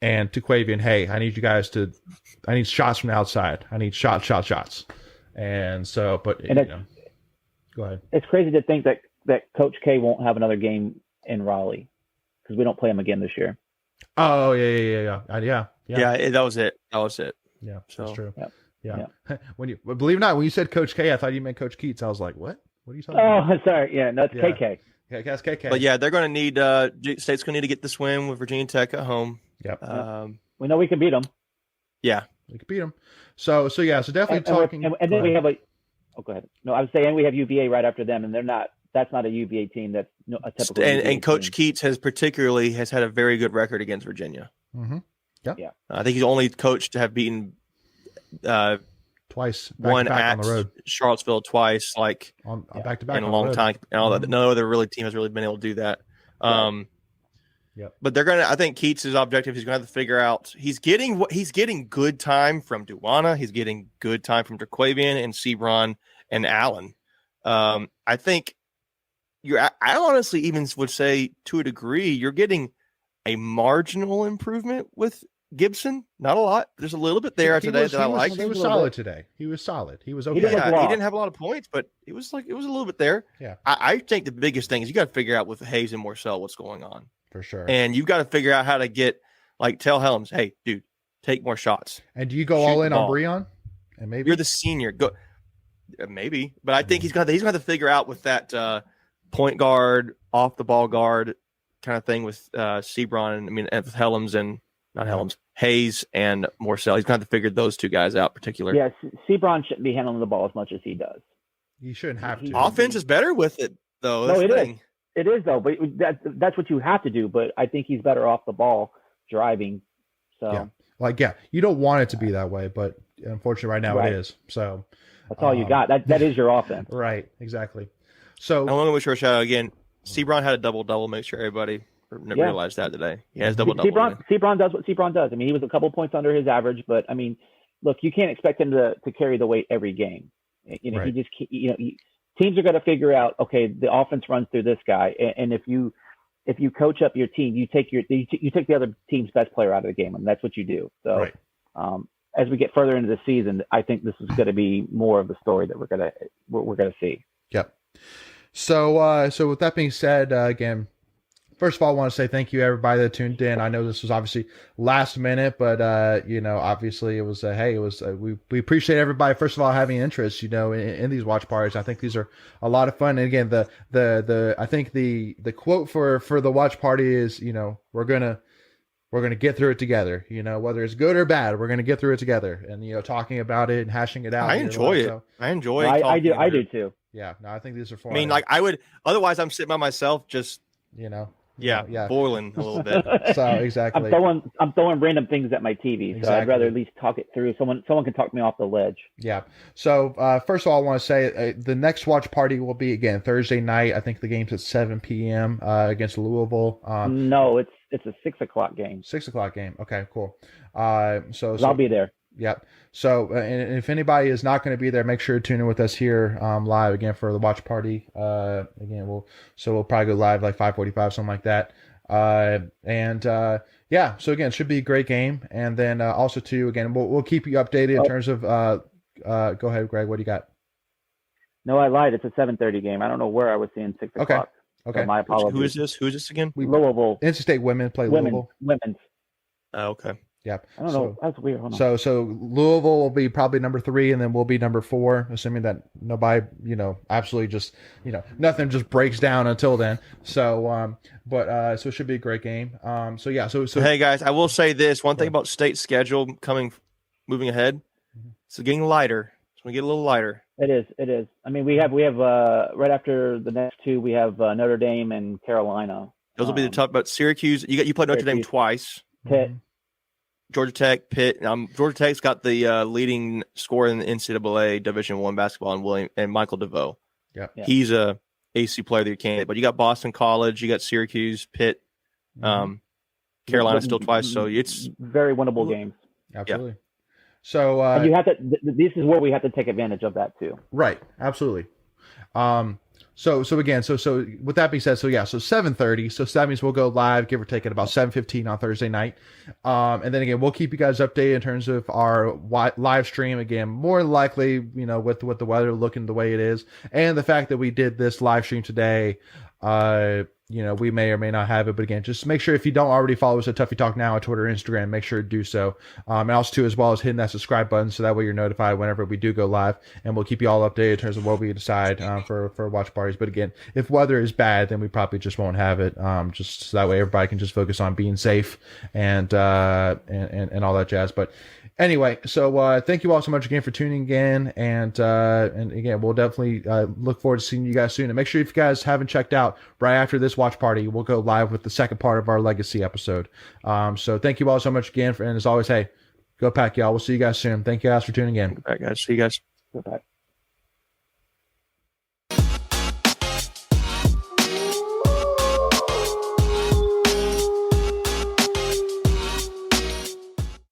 S1: and Terquavian, hey, I need shots from the outside. I need shots. And so, go ahead.
S2: It's crazy to think that Coach K won't have another game in Raleigh, because we don't play him again this year.
S1: Oh, yeah.
S3: Yeah, that was it.
S1: Yeah,
S3: so,
S1: that's true.
S2: Yep.
S1: Yeah. Believe it or not, when you said Coach K, I thought you meant Coach Keats. I was like, what? What are you talking about?
S2: Oh, sorry. Yeah, no, it's KK.
S1: Yeah, that's KK.
S3: But yeah, they're going to need State's going to need to get this win with Virginia Tech at home.
S1: Yep.
S2: We know we can beat them.
S3: Yeah,
S1: we can beat them. So definitely talking.
S2: And then we have go ahead. No, I was saying we have UVA right after them, and they're not. That's not a UVA team. That's a typical.
S3: And Coach Keats has had a very good record against Virginia.
S1: Mm-hmm.
S2: Yeah.
S3: I think he's only coach to have beaten
S1: twice,
S3: one
S1: back
S3: at
S1: on the road.
S3: Charlottesville twice, like
S1: back to back
S3: in a long time. And all that. No other team has really been able to do that. But they're gonna. I think Keats' objective, he's gonna have to figure out. He's getting good time from Duwana. He's getting good time from Terquavian and Sebron and Allen. I think I honestly even would say, to a degree, you're getting a marginal improvement with Gibson, not a lot. There's a little bit there today that I like.
S1: He was solid today. He was solid. He was okay.
S3: He didn't have a lot of points, but it was a little bit there.
S1: Yeah.
S3: I think the biggest thing is you got to figure out with Hayes and Morcell what's going on.
S1: For sure.
S3: And you've got to figure out how to get, tell Helms, hey, dude, take more shots.
S1: And do you go all in on Breon? And maybe
S3: you're the senior. Go maybe, but I think he's gonna have to figure out with that point guard, off the ball guard kind of thing with Sebron. And with Helms and not Helms, Hayes and Morcell. He's gonna have to figure those two guys out in particular.
S2: Yeah, Sebron shouldn't be handling the ball as much as he does.
S1: He shouldn't have to.
S3: Offense is better with it though.
S2: No, it is. It is though, but that's what you have to do. But I think he's better off the ball driving. So
S1: you don't want it to be that way, but unfortunately right now it is. So
S2: that's all you got. That is your offense.
S1: Right, exactly. So
S3: I want to wish her a shout out again. Sebron had a double. Make sure everybody realized that today. He has double.
S2: Sebron does what Sebron does. I mean, he was a couple points under his average, but I mean, look, you can't expect him to carry the weight every game. You know, he just teams are going to figure out, okay, the offense runs through this guy, and if you coach up your team, you take the other team's best player out of the game, and that's what you do. So, as we get further into the season, I think this is going to be more of the story that we're gonna see.
S1: Yep. So with that being said, again, first of all, I want to say thank you everybody that tuned in. I know this was obviously last minute, but obviously it was we appreciate everybody first of all having interest, in these watch parties. I think these are a lot of fun. And again, I think the quote for the watch party is, we're gonna get through it together. Whether it's good or bad, we're gonna get through it together. And talking about it and hashing it out.
S3: I enjoy it. So,
S2: I do too.
S1: Yeah. No, I think these are fun.
S3: I mean, I would otherwise I'm sitting by myself just boiling a little bit.
S1: So exactly.
S2: I'm throwing random things at my TV, so I'd rather at least talk it through. Someone can talk me off the ledge.
S1: Yeah. So first of all, I want to say the next watch party will be again Thursday night. I think the game's at 7 p.m. Against Louisville.
S2: No, it's a 6 o'clock game.
S1: 6 o'clock game. Okay, cool. So
S2: I'll be there.
S1: Yep. So, and if anybody is not going to be there, make sure to tune in with us here live again for the watch party. Again, we'll probably go live like 5:45, something like that. So again, it should be a great game. And then also too, again, we'll keep you updated in terms of. Go ahead, Greg. What do you got?
S2: No, I lied. It's a 7:30 game. I don't know where I was seeing 6 o'clock.
S1: Okay.
S2: So my apologies.
S3: Who is this again?
S2: Louisville.
S1: NC State women play Louisville.
S2: Women's.
S3: Oh, okay.
S1: Yep.
S2: I don't know. That's weird. Hold on.
S1: So Louisville will be probably number 3, and then we'll be number 4, assuming that nobody, absolutely just, nothing just breaks down until then. So, so it should be a great game. So hey
S3: guys, I will say this one thing about state schedule moving ahead. It's getting lighter. It's going to get a little lighter.
S2: It is. I mean, we have right after the next two, we have Notre Dame and Carolina.
S3: Those will be the top. But Syracuse, you played Notre Dame twice.
S2: Pitt.
S3: Georgia Tech, Pitt. Georgia Tech's got the leading scorer in the NCAA Division I basketball, and Michael DeVoe.
S1: Yeah,
S3: he's a AC Player of the Year candidate. But you got Boston College, you got Syracuse, Pitt, Carolina still twice. So it's
S2: very winnable games.
S1: Absolutely.
S3: Yeah.
S1: So
S2: and you have to. This is where we have to take advantage of that too.
S1: Right. Absolutely. So with that being said, so 7:30. So that means we'll go live, give or take, at about 7:15 on Thursday night. And then again, we'll keep you guys updated in terms of our live stream. Again, more likely, with the weather looking the way it is, and the fact that we did this live stream today. We may or may not have it, but again, just make sure if you don't already follow us at Tuffy Talk Now on Twitter, Instagram, make sure to do so. And also too, as well as hitting that subscribe button, so that way you're notified whenever we do go live, and we'll keep you all updated in terms of what we decide for watch parties. But again, if weather is bad, then we probably just won't have it. Just so that way everybody can just focus on being safe and all that jazz. But anyway, so thank you all so much again for tuning in, and again, we'll definitely look forward to seeing you guys soon. And make sure if you guys haven't checked out, right after this watch party, we'll go live with the second part of our Legacy episode. So thank you all so much again, and as always, hey, go Pack, y'all. We'll see you guys soon. Thank you guys for tuning in.
S3: All right, guys. See you guys.
S2: Go Pack.